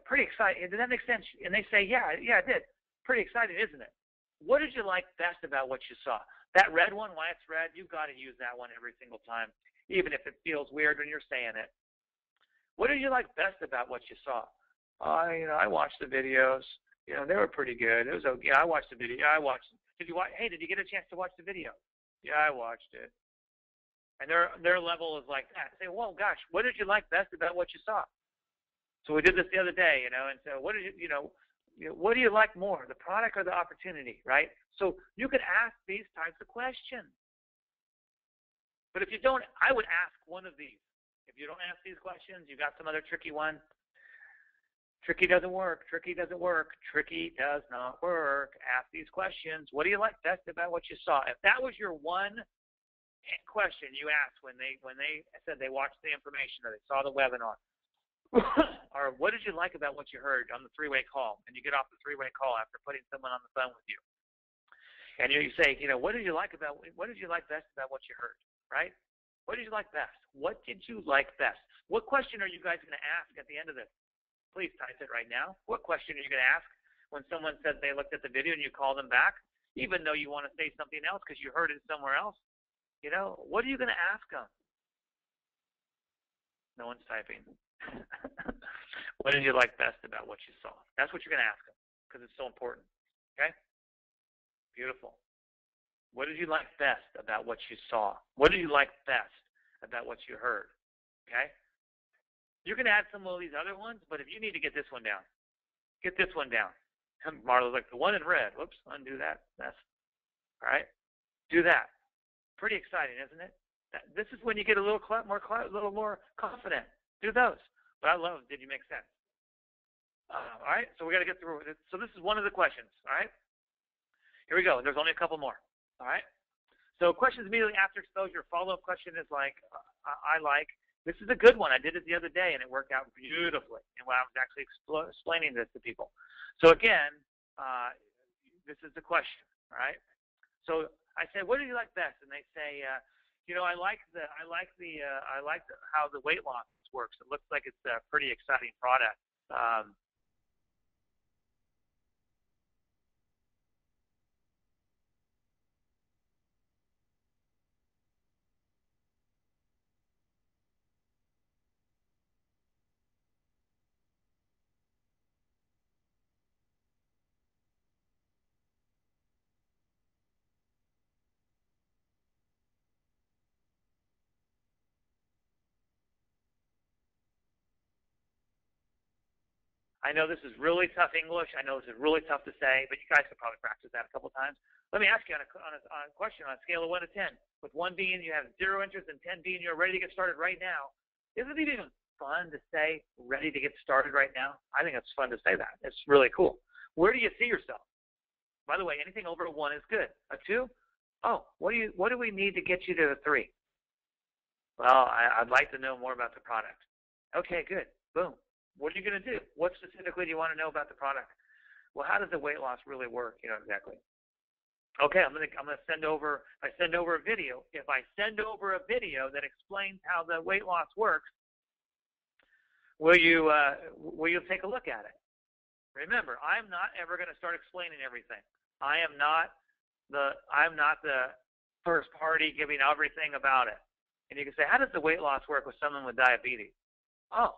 pretty excited. Did that make sense? And they say, yeah, it did. Pretty exciting, isn't it? What did you like best about what you saw? That red one, why it's red, you've got to use that one every single time, even if it feels weird when you're saying it. What did you like best about what you saw? I watched the videos. They were pretty good. It was okay. I watched the video. I watched. Did you watch? Hey, did you get a chance to watch the video? Yeah, I watched it. And their level is like that. Say, well, gosh, what did you like best about what you saw? So we did this the other day, and so what did what do you like more, the product or the opportunity, right? So you could ask these types of questions. But if you don't, I would ask one of these. If you don't ask these questions, you got some other tricky one. Tricky doesn't work. Tricky doesn't work. Tricky does not work. Ask these questions. What do you like best about what you saw? If that was your one question you asked when they said they watched the information or they saw the webinar, or what did you like about what you heard on the three-way call? And you get off the three-way call after putting someone on the phone with you, and you say, what did you like best about what you heard? Right? What did you like best? What did you like best? What question are you guys going to ask at the end of this? Please type it right now. What question are you going to ask when someone says they looked at the video and you call them back, even though you want to say something else because you heard it somewhere else? What are you going to ask them? No one's typing. What did you like best about what you saw? That's what you're going to ask them because it's so important. Okay? Beautiful. What did you like best about what you saw? What did you like best about what you heard? Okay? You can add some of these other ones, but if you need to get this one down, get this one down. Marla's like, the one in red. Whoops, undo that. That's all right. Do that. Pretty exciting, isn't it? This is when you get a little more confident. Do those. But I love, did you make sense? All right, so we got to get through it. So this is one of the questions, all right? Here we go. There's only a couple more, all right? So questions immediately after exposure. Follow-up question is like, this is a good one. I did it the other day, and it worked out beautifully. And when I was actually explaining this to people. So again, this is the question, all right? So I said, what do you like best? And they say, I like how the weight loss works. It looks like it's a pretty exciting product. I know this is really tough English. I know this is really tough to say, but you guys could probably practice that a couple times. Let me ask you on a question on a scale of 1 to 10, with 1 being you have 0 interest and 10 being you're ready to get started right now. Isn't it even fun to say ready to get started right now? I think it's fun to say that. It's really cool. Where do you see yourself? By the way, anything over a 1 is good. A 2? Oh, what do we need to get you to a 3? Well, I'd like to know more about the product. Okay, good. Boom. What are you going to do? What specifically do you want to know about the product? Well, how does the weight loss really work? Exactly. Okay, I'm gonna send over. If I send over a video that explains how the weight loss works, will you take a look at it? Remember, I'm not ever going to start explaining everything. I'm not the first party giving everything about it. And you can say, how does the weight loss work with someone with diabetes? Oh,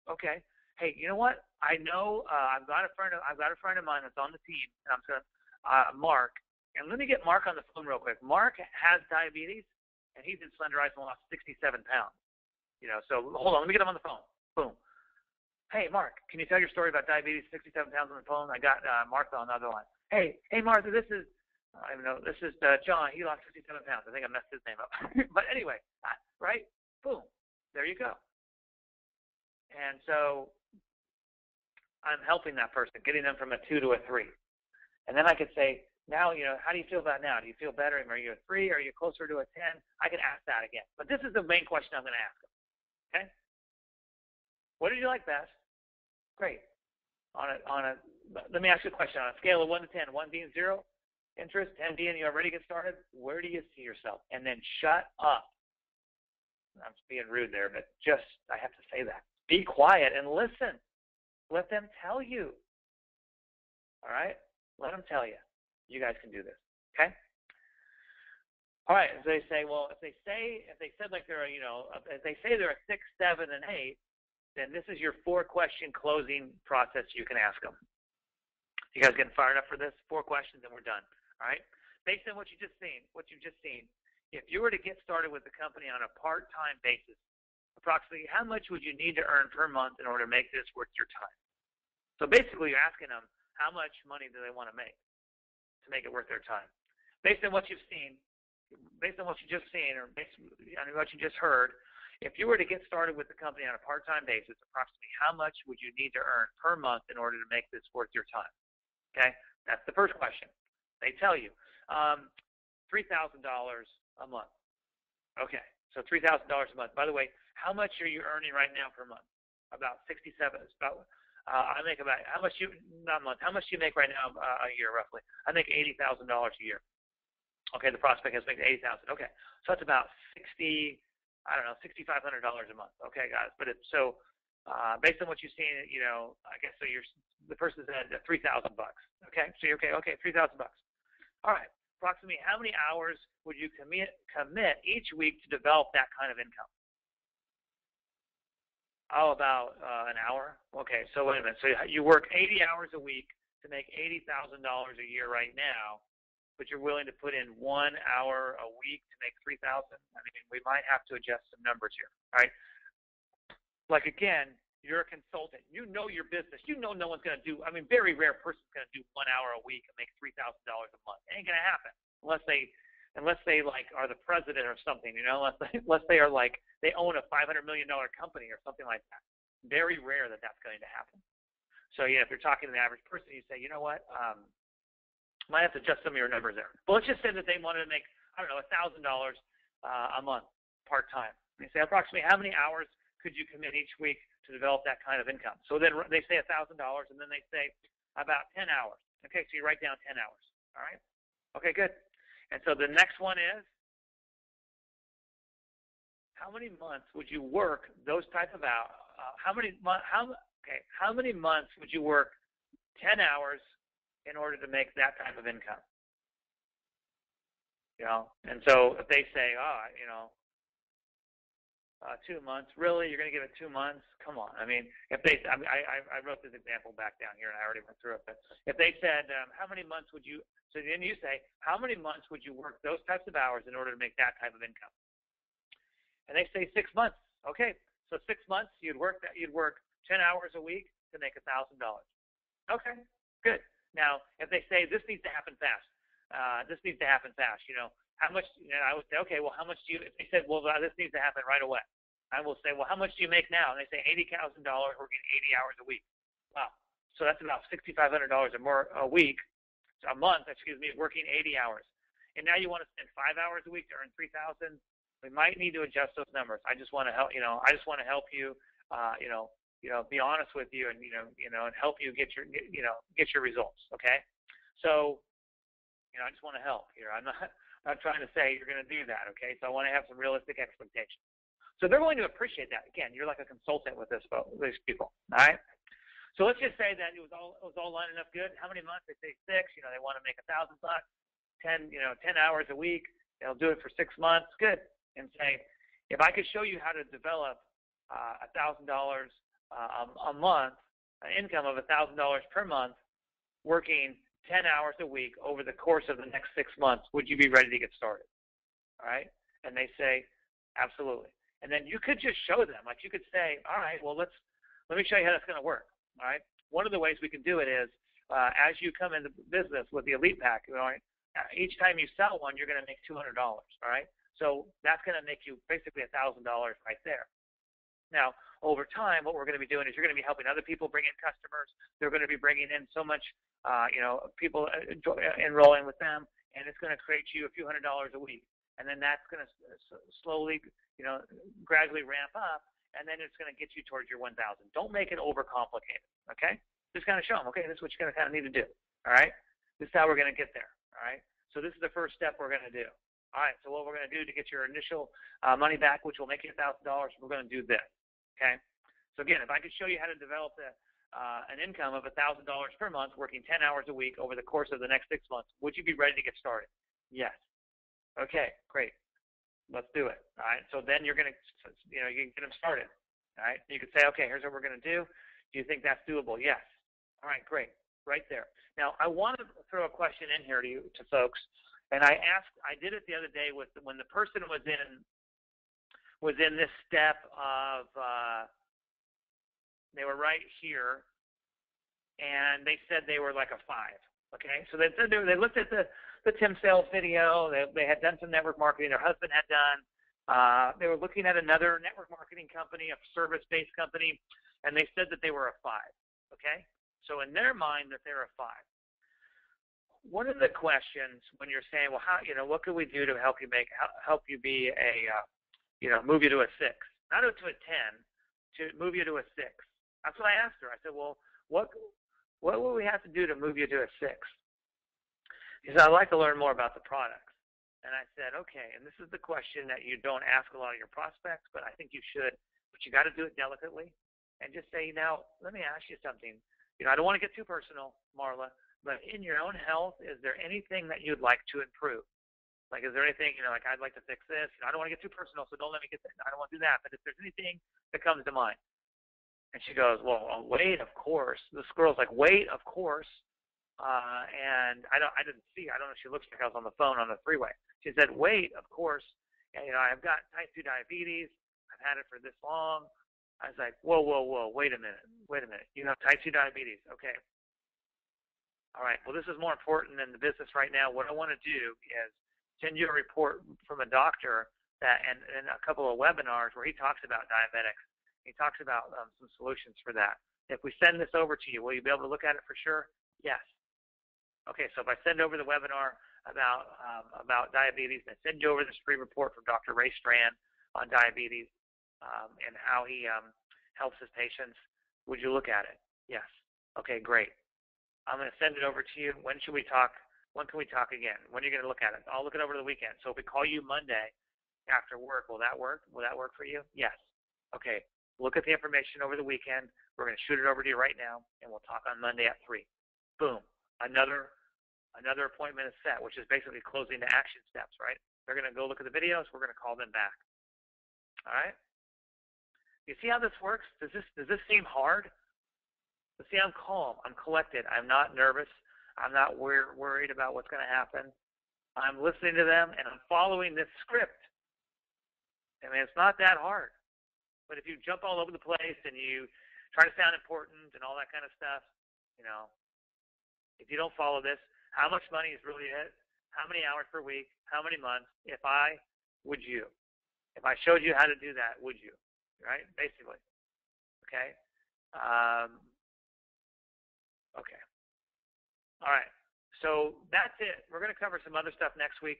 okay. Hey, you know what? I know I've got a friend of mine that's on the team, and I'm going to Mark. And let me get Mark on the phone real quick. Mark has diabetes, and he's in Slenderize and lost 67 pounds. So hold on. Let me get him on the phone. Boom. Hey, Mark, can you tell your story about diabetes, 67 pounds on the phone? I got Martha on the other line. Hey, Martha, this is John. He lost 67 pounds. I think I messed his name up. But anyway, right? Boom. There you go. And so I'm helping that person, getting them from a 2 to a 3. And then I could say, now, how do you feel about now? Do you feel better? Are you a 3? Are you closer to a 10? I can ask that again. But this is the main question I'm going to ask them. Okay? What did you like best? Great. Let me ask you a question. On a scale of 1 to 10, 1 being 0, interest, 10 being you're ready to get started, where do you see yourself? And then shut up. I'm being rude there, but I have to say that. Be quiet and listen. Let them tell you. All right? Let them tell you. You guys can do this. Okay? All right. As they say, well, if they said like they're if they say they're a 6, 7, and 8, then this is your 4-question closing process you can ask them. You guys getting fired up for this? 4 questions and we're done. All right? Based on what you've just seen, if you were to get started with the company on a part-time basis, approximately how much would you need to earn per month in order to make this worth your time? So basically you're asking them how much money do they want to make it worth their time. Based on what you've seen, based on what you just seen, or based on what you just heard, if you were to get started with the company on a part-time basis, approximately how much would you need to earn per month in order to make this worth your time? Okay? That's the first question. They tell you $3,000 a month. Okay, so $3,000 a month. By the way, how much are you earning right now per month? About 67. I make about how much do you make right now a year roughly? I make $80,000 a year. Okay, the prospect has made $80,000. Okay, so that's about $6,500 a month. Okay, guys, but it's so based on what you've seen, I guess so. The person said $3,000. Okay, so you're okay, $3,000. All right, approximately how many hours would you commit each week to develop that kind of income? Oh, about an hour. Okay, so wait a minute. So you work 80 hours a week to make $80,000 a year right now, but you're willing to put in 1 hour a week to make $3,000. I mean, we might have to adjust some numbers here. All right. Like again, you're a consultant. You know your business. You know no one's going to do. I mean, very rare person's going to do 1 hour a week and make $3,000 a month. It ain't going to happen unless they like are the president or something. Unless they are like they own a $500 million company or something like that. Very rare that that's going to happen. So if you're talking to the average person, you say, you know what, might have to adjust some of your numbers there. But let's just say that they wanted to make, I don't know, $1,000 a month part time. You say approximately how many hours could you commit each week to develop that kind of income? So then they say $1,000, and then they say about 10 hours. Okay, so you write down 10 hours. All right. Okay, good. And so the next one is, how many months would you work those type of hours? How many months would you work 10 hours in order to make that type of income? And so if they say, 2 months, really, you're going to give it 2 months? Come on. I mean, I wrote this example back down here, and I already went through it. But if they said, how many months would you? So then you say, how many months would you work those types of hours in order to make that type of income? And they say 6 months. Okay, so 6 months you'd work 10 hours a week to make $1,000. Okay, good. Now, if they say this needs to happen fast, how much? I would say, okay, well, how much do you? If they said, well, this needs to happen right away, I will say, well, how much do you make now? And they say $80,000 working 80 hours a week. Wow. So that's about $6,500 or more a week, a month, working 80 hours. And now you want to spend 5 hours a week to earn $3,000. We might need to adjust those numbers. I just want to help. I just want to help you. Be honest with you, and and help you get your results. Okay. So, I just want to help here. I'm not trying to say you're going to do that. Okay. So I want to have some realistic expectations. So they're going to appreciate that. Again, you're like a consultant with these people. All right. So let's just say that it was all lining up good. How many months? They say 6. They want to make $1,000, 10 hours a week. They'll do it for 6 months. Good. and say, if I could show you how to develop $1,000 a month, an income of $1,000 per month, working 10 hours a week over the course of the next 6 months, would you be ready to get started? All right? And they say, absolutely. And then you could just show them, like you could say, all right, well, let me show you how that's going to work. All right? One of the ways we can do it is as you come into business with the Elite Pack, all right, each time you sell one, you're going to make $200. All right? So that's going to make you basically $1,000 right there. Now, over time, what we're going to be doing is you're going to be helping other people bring in customers. They're going to be bringing in so much, people enrolling with them, and it's going to create you a few $100s a week. And then that's going to slowly, gradually ramp up, and then it's going to get you towards your 1,000. Don't make it overcomplicated, okay? Just kind of show them, okay, this is what you're going to kind of need to do, all right? This is how we're going to get there, all right? So this is the first step we're going to do. All right, so what we're going to do to get your initial money back, which will make you $1,000, we're going to do this, okay? So again, if I could show you how to develop an income of $1,000 per month working 10 hours a week over the course of the next 6 months, would you be ready to get started? Yes. Okay, great. Let's do it, all right? So then you're going to, you can get them started, all right? You could say, okay, here's what we're going to do. Do you think that's doable? Yes. All right, great, right there. Now, I want to throw a question in here to folks. And I did it the other day when the person was in this step of, they were right here, and they said they were like a 5. Okay, so they looked at the Tim Sales video. They had done some network marketing. Their husband had done. They were looking at another network marketing company, a service-based company, and they said that they were a 5. Okay, so in their mind that they're a 5. One of the questions when you're saying, well, how, what can we do to help you be a, move you to a 6, not to a 10, to move you to a 6. That's what I asked her. I said, well, what would we have to do to move you to a 6? She said, I'd like to learn more about the products. And I said, okay, and this is the question that you don't ask a lot of your prospects, but I think you should, but you got to do it delicately and just say, now, let me ask you something. I don't want to get too personal, Marla, but in your own health, is there anything that you'd like to improve? Like, is there anything, like, I'd like to fix this. I don't want to get too personal, so don't let me get that. I don't want to do that. But if there's anything that comes to mind. And she goes, well, weight, of course. This girl's like, weight, of course. And I don't know if she looks like I was on the phone on the freeway. She said, weight, of course. And, I've got type 2 diabetes. I've had it for this long. I was like, whoa, wait a minute. You have type 2 diabetes. Okay. All right, well, this is more important than the business right now. What I want to do is send you a report from a doctor and a couple of webinars where he talks about diabetics. He talks about some solutions for that. If we send this over to you, will you be able to look at it for sure? Yes. Okay, so if I send over the webinar about diabetes, and I send you over this free report from Dr. Ray Strand on diabetes and how he helps his patients, would you look at it? Yes. Okay, great. I'm going to send it over to you. When should we talk? When can we talk again? When are you going to look at it? I'll look it over the weekend. So if we call you Monday after work, will that work? Will that work for you? Yes. Okay. Look at the information over the weekend. We're going to shoot it over to you right now, and we'll talk on Monday at 3. Boom. Another appointment is set, which is basically closing the action steps, right? They're going to go look at the videos. We're going to call them back. All right? You see how this works? Does this seem hard? But see, I'm calm. I'm collected. I'm not nervous. I'm not worried about what's going to happen. I'm listening to them, and I'm following this script. I mean, it's not that hard. But if you jump all over the place and you try to sound important and all that kind of stuff, if you don't follow this, how much money is really it? How many hours per week? How many months? If I showed you how to do that, would you? Right? Basically. Okay? Okay. All right. So that's it. We're going to cover some other stuff next week.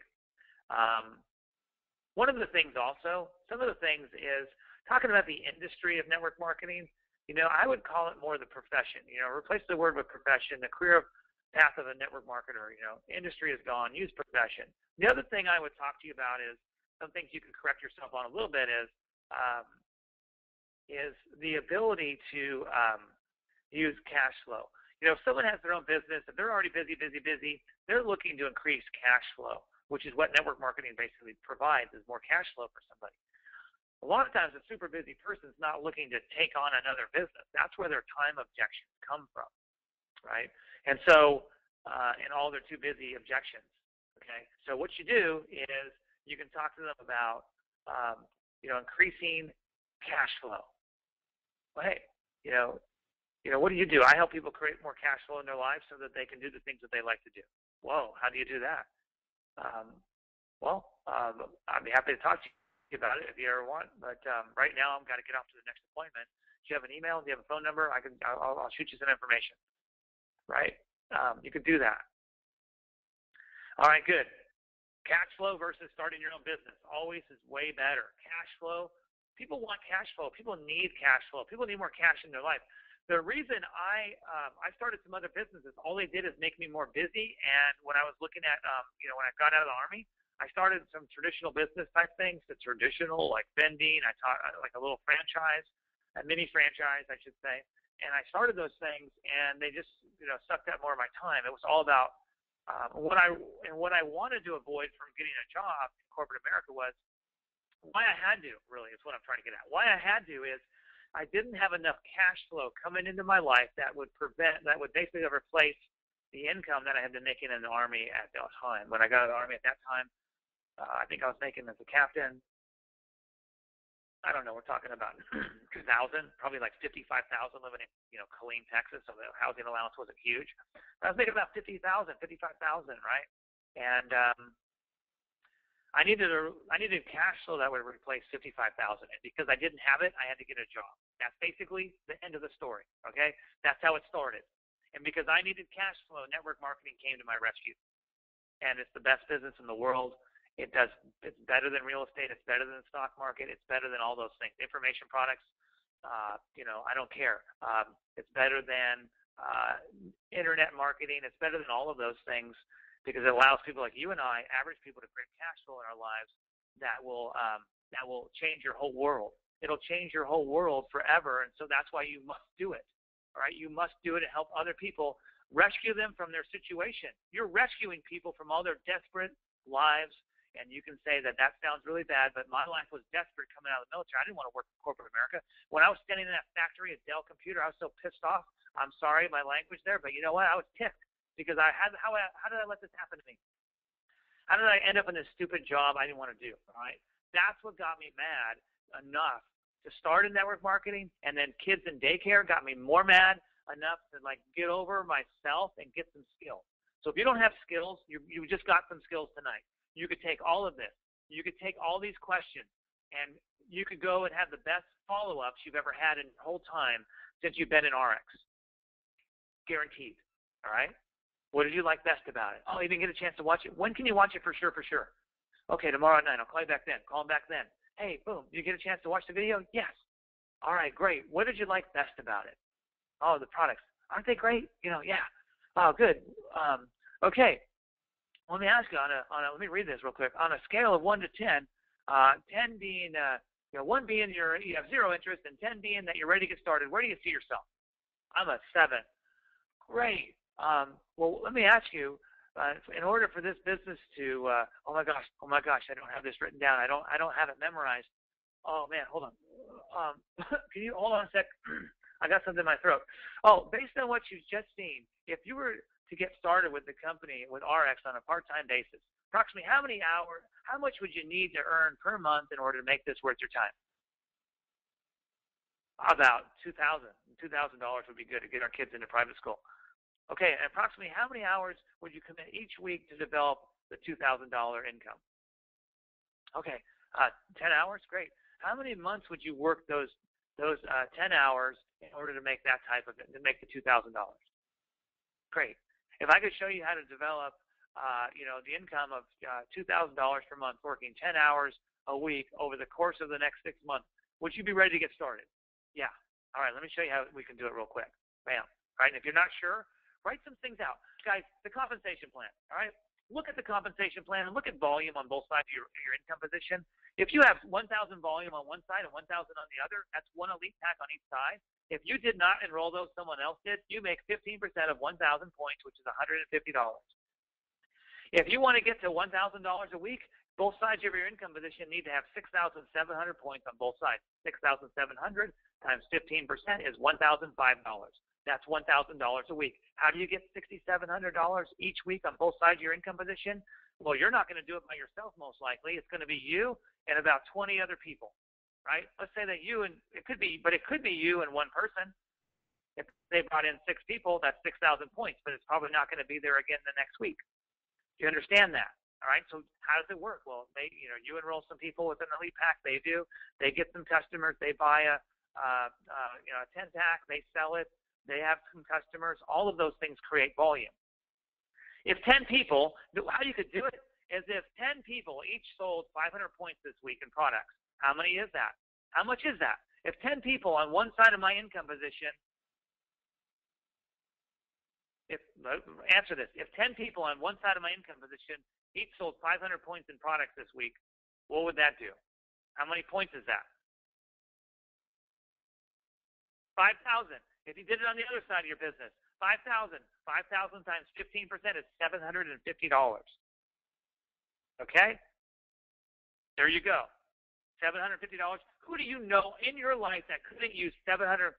One of the things also, some of the things is talking about the industry of network marketing. I would call it more the profession. Replace the word with profession, the career path of a network marketer. Industry is gone. Use profession. The other thing I would talk to you about is some things you can correct yourself on a little bit is the ability to use cash flow. If someone has their own business, if they're already busy, they're looking to increase cash flow. which is what network marketing basically provides, is more cash flow for somebody. A lot of times a super busy person is not looking to take on another business. That's where their time objections come from, right? And so, and all their too busy objections, okay? So what you do is you can talk to them about, increasing cash flow. Well, hey, what do? I help people create more cash flow in their lives so that they can do the things that they like to do. Whoa, how do you do that? I'd be happy to talk to you about it if you ever want. But right now, I've got to get off to the next appointment. Do you have an email? Do you have a phone number? I'll shoot you some information. Right? You could do that. All right, good. Cash flow versus starting your own business always is way better. Cash flow. People want cash flow. People need cash flow. People need more cash in their life. The reason I started some other businesses, all they did is make me more busy. And when I was looking at, when I got out of the Army, I started some traditional business type things, the traditional like vending. I taught like a little franchise, a mini franchise, I should say. And I started those things, and they just, sucked up more of my time. It was all about what I wanted to avoid from getting a job in corporate America was why I had to. Really, is what I'm trying to get at. Why I had to is I didn't have enough cash flow coming into my life that would basically replace the income that I had been making in the Army at that time. When I got out of the Army at that time, I think I was making as a captain, I don't know, we're talking about 2000, probably like 55,000 living in, Killeen, Texas, so the housing allowance wasn't huge. I was making about 55,000, right? And I needed cash flow that would replace 55,000. And because I didn't have it, I had to get a job. That's basically the end of the story, okay? That's how it started. And because I needed cash flow, network marketing came to my rescue. And it's the best business in the world. It's better than real estate. It's better than the stock market. It's better than all those things. Information products, I don't care. It's better than internet marketing. It's better than all of those things because it allows people like you and I, average people, to create cash flow in our lives that will change your whole world. It'll change your whole world forever, and so that's why you must do it. All right, you must do it to help other people, rescue them from their situation. You're rescuing people from all their desperate lives. And you can say that sounds really bad, but my life was desperate coming out of the military. I didn't want to work for corporate America. When I was standing in that factory at Dell Computer, I was so pissed off. I'm sorry, my language there, but you know what? I was ticked because how did I let this happen to me? How did I end up in this stupid job I didn't want to do? All right, that's what got me mad enough to start in network marketing, and then kids in daycare got me more mad enough to get over myself and get some skills. So if you don't have skills, you just got some skills tonight. You could take all of this. You could take all these questions, and you could go and have the best follow-ups you've ever had in your whole time since you've been in RX. Guaranteed. All right? What did you like best about it? Oh, you didn't get a chance to watch it. When can you watch it for sure? Okay, tomorrow at 9. I'll call you back then. Call him back then. Hey, boom. Did you get a chance to watch the video? Yes. All right, great. What did you like best about it? Oh, the products. Aren't they great? Yeah. Oh, good. Okay. Let me ask you let me read this real quick. On a scale of 1 to 10, 10 being 1 being you have zero interest, and 10 being that you're ready to get started, where do you see yourself? I'm a 7. Great. Well, let me ask you, in order for this business to oh my gosh, I don't have this written down. I don't have it memorized. Oh man, hold on. Can you hold on a sec? I got something in my throat. Oh, based on what you've just seen, if you were to get started with the company, with RX, on a part-time basis, approximately how much would you need to earn per month in order to make this worth your time? About $2,000. $2,000 would be good to get our kids into private school. Okay, and approximately how many hours would you commit each week to develop the $2,000 income? Okay, 10 hours? Great. How many months would you work those 10 hours in order to make to make the $2,000? Great. If I could show you how to develop, the income of $2,000 per month working 10 hours a week over the course of the next 6 months, would you be ready to get started? Yeah. All right, let me show you how we can do it real quick. Bam. All right, and if you're not sure, write some things out. Guys, the compensation plan, all right? Look at the compensation plan and look at volume on both sides of your income position. If you have 1,000 volume on one side and 1,000 on the other, that's one elite pack on each side. If you did not enroll those, someone else did, you make 15% of 1,000 points, which is $150. If you want to get to $1,000 a week, both sides of your income position need to have 6,700 points on both sides. 6,700 times 15% is $1,005. That's $1,000 a week. How do you get $6,700 each week on both sides of your income position? Well, you're not going to do it by yourself, most likely. It's going to be you and about 20 other people, right? Let's say that it could be you and one person. If they brought in 6 people, that's 6,000 points, but it's probably not going to be there again the next week. Do you understand that? All right. So how does it work? Well, you enroll some people with an elite pack. They do. They get some customers. They buy a 10 pack. They sell it. They have some customers. All of those things create volume. If 10 people, how you could do it is if 10 people each sold 500 points this week in products. How many is that? How much is that? If 10 people on one side of my income position, answer this. If 10 people on one side of my income position each sold 500 points in products this week, what would that do? How many points is that? 5,000. If you did it on the other side of your business, 5,000. 5,000 times 15% is $750. Okay? There you go. $750. Who do you know in your life that couldn't use $750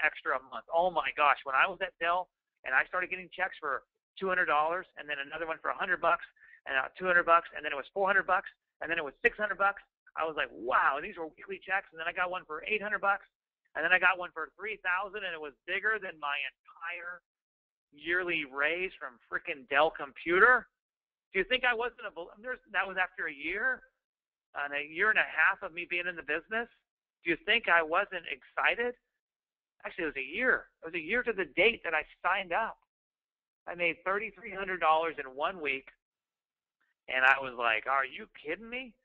extra a month? Oh my gosh. When I was at Dell and I started getting checks for $200 and then another one for $100 and $200 and then it was $400 and then it was $600, I was like, wow, these were weekly checks. And then I got one for $800. And then I got one for $3,000, and it was bigger than my entire yearly raise from freaking Dell Computer. Do you think I wasn't that was after a year and a half of me being in the business? Do you think I wasn't excited? Actually, it was a year. It was a year to the date that I signed up. I made $3,300 in 1 week, and I was like, are you kidding me?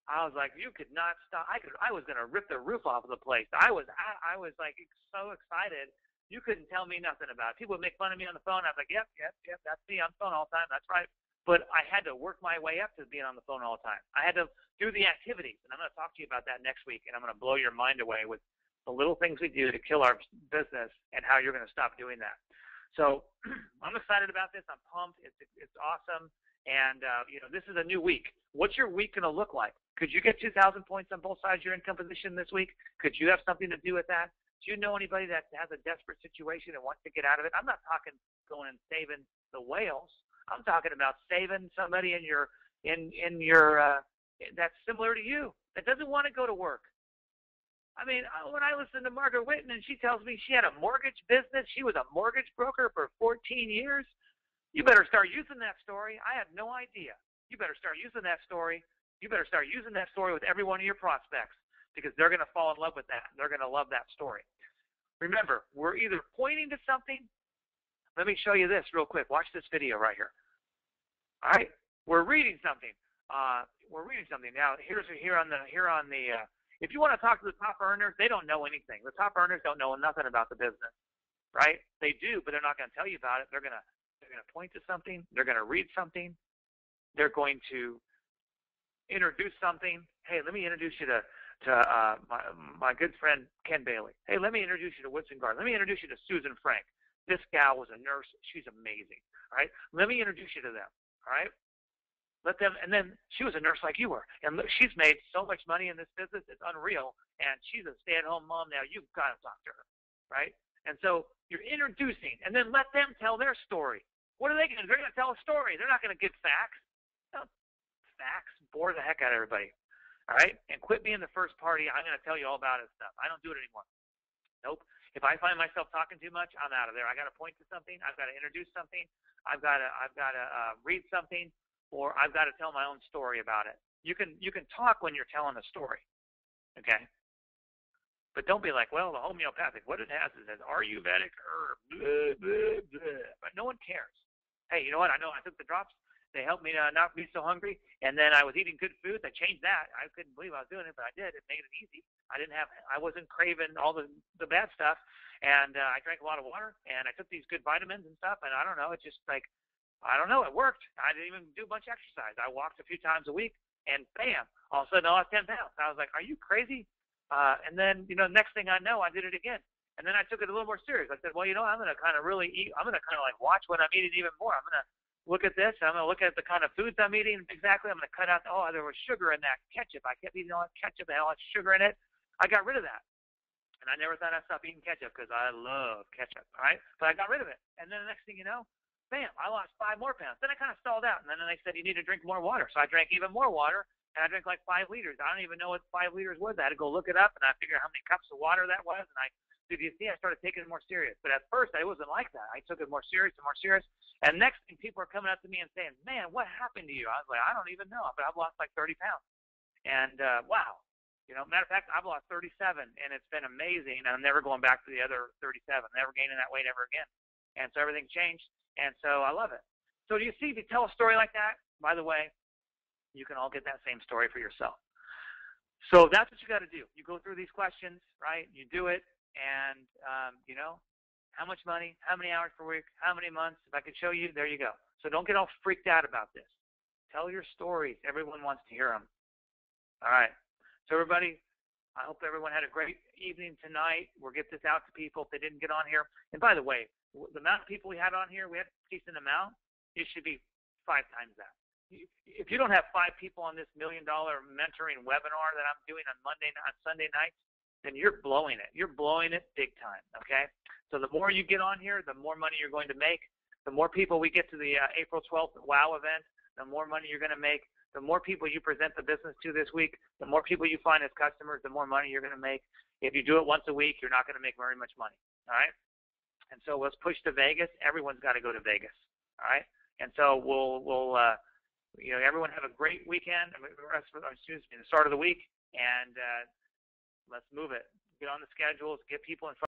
I was like, you could not stop. I was going to rip the roof off of the place. I was like so excited. You couldn't tell me nothing about it. People would make fun of me on the phone. I was like, yep, that's me on the phone all the time. That's right. But I had to work my way up to being on the phone all the time. I had to do the activities, and I'm going to talk to you about that next week, and I'm going to blow your mind away with the little things we do to kill our business and how you're going to stop doing that. So I'm excited about this. I'm pumped. It's awesome. And, this is a new week. What's your week going to look like? Could you get 2,000 points on both sides of your income position this week? Could you have something to do with that? Do you know anybody that has a desperate situation and wants to get out of it? I'm not talking going and saving the whales. I'm talking about saving somebody in your that's similar to you that doesn't want to go to work. I mean, when I listen to Margaret Whitten and she tells me she had a mortgage business, she was a mortgage broker for 14 years. You better start using that story. I had no idea. You better start using that story. You better start using that story with every one of your prospects because they're going to fall in love with that. They're going to love that story. Remember, we're either pointing to something. Let me show you this real quick. Watch this video right here. All right, we're reading something. Now. If you want to talk to the top earners, they don't know anything. The top earners don't know nothing about the business, right? They do, but they're not going to tell you about it. They're going to point to something. They're going to read something. They're going to introduce something. Hey, let me introduce you to my good friend Ken Bailey. Hey, let me introduce you to Woodson Garden. Let me introduce you to Susan Frank. This gal was a nurse. She's amazing. All right. Let me introduce you to them. All right. Let them. And then she was a nurse like you were, and look, she's made so much money in this business. It's unreal. And she's a stay-at-home mom now. You've got to talk to her, right? And so you're introducing, and then let them tell their story. What are they going to do? They're going to tell a story. They're not going to give facts. No, facts bore the heck out of everybody. All right? And quit being the first party. I'm going to tell you all about it stuff. I don't do it anymore. Nope. If I find myself talking too much, I'm out of there. I got to point to something. I've got to introduce something. I've got to read something, or I've got to tell my own story about it. You can talk when you're telling a story, okay? But don't be like, well, the homeopathic, what it has is an Ayurvedic herb, blah, blah, blah. But no one cares. Hey, you know what? I know I took the drops. They helped me not be so hungry, and then I was eating good food. I changed that. I couldn't believe I was doing it, but I did. It made it easy. I wasn't craving all the bad stuff, and I drank a lot of water, and I took these good vitamins and stuff, and I don't know. It's just like, I don't know. It worked. I didn't even do a bunch of exercise. I walked a few times a week, and bam, all of a sudden I lost 10 pounds. I was like, are you crazy? And then, next thing I know, I did it again. And then I took it a little more serious. I said, well, I'm going to kind of really eat. I'm going to kind of like watch what I'm eating even more. I'm going to look at this. I'm going to look at the kind of foods I'm eating exactly. I'm going to cut out, there was sugar in that ketchup. I kept eating all that ketchup and all that sugar in it. I got rid of that. And I never thought I'd stop eating ketchup because I love ketchup, all right? But I got rid of it. And then the next thing you know, bam, I lost 5 more pounds. Then I kind of stalled out. And then they said, you need to drink more water. So I drank even more water, and I drank like 5 liters. I don't even know what 5 liters was. I had to go look it up, and I figured out how many cups of water that was. And you see, I started taking it more serious. But at first, I wasn't like that. I took it more serious and more serious. And next thing, people are coming up to me and saying, man, what happened to you? I was like, I don't even know. But I've lost like 30 pounds. And wow. Matter of fact, I've lost 37, and it's been amazing. And I'm never going back to the other 37, never gaining that weight ever again. And so everything changed, and so I love it. So do you see, if you tell a story like that, by the way, you can all get that same story for yourself. So that's what you got to do. You go through these questions, right? You do it, and, how much money, how many hours per week, how many months. If I could show you, there you go. So don't get all freaked out about this. Tell your stories. Everyone wants to hear them. All right. So everybody, I hope everyone had a great evening tonight. We'll get this out to people if they didn't get on here. And by the way, the amount of people we had on here, we had a decent amount. It should be 5 times that. If you don't have 5 people on this $1 million mentoring webinar that I'm doing on Sunday nights, then you're blowing it. You're blowing it big time, okay? So the more you get on here, the more money you're going to make. The more people we get to the April 12th WOW event, the more money you're going to make. The more people you present the business to this week, the more people you find as customers, the more money you're going to make. If you do it once a week, you're not going to make very much money, all right? And so let's push to Vegas. Everyone's got to go to Vegas, all right? And so everyone have a great weekend. The start of the week, and let's move it. Get on the schedules, get people in front.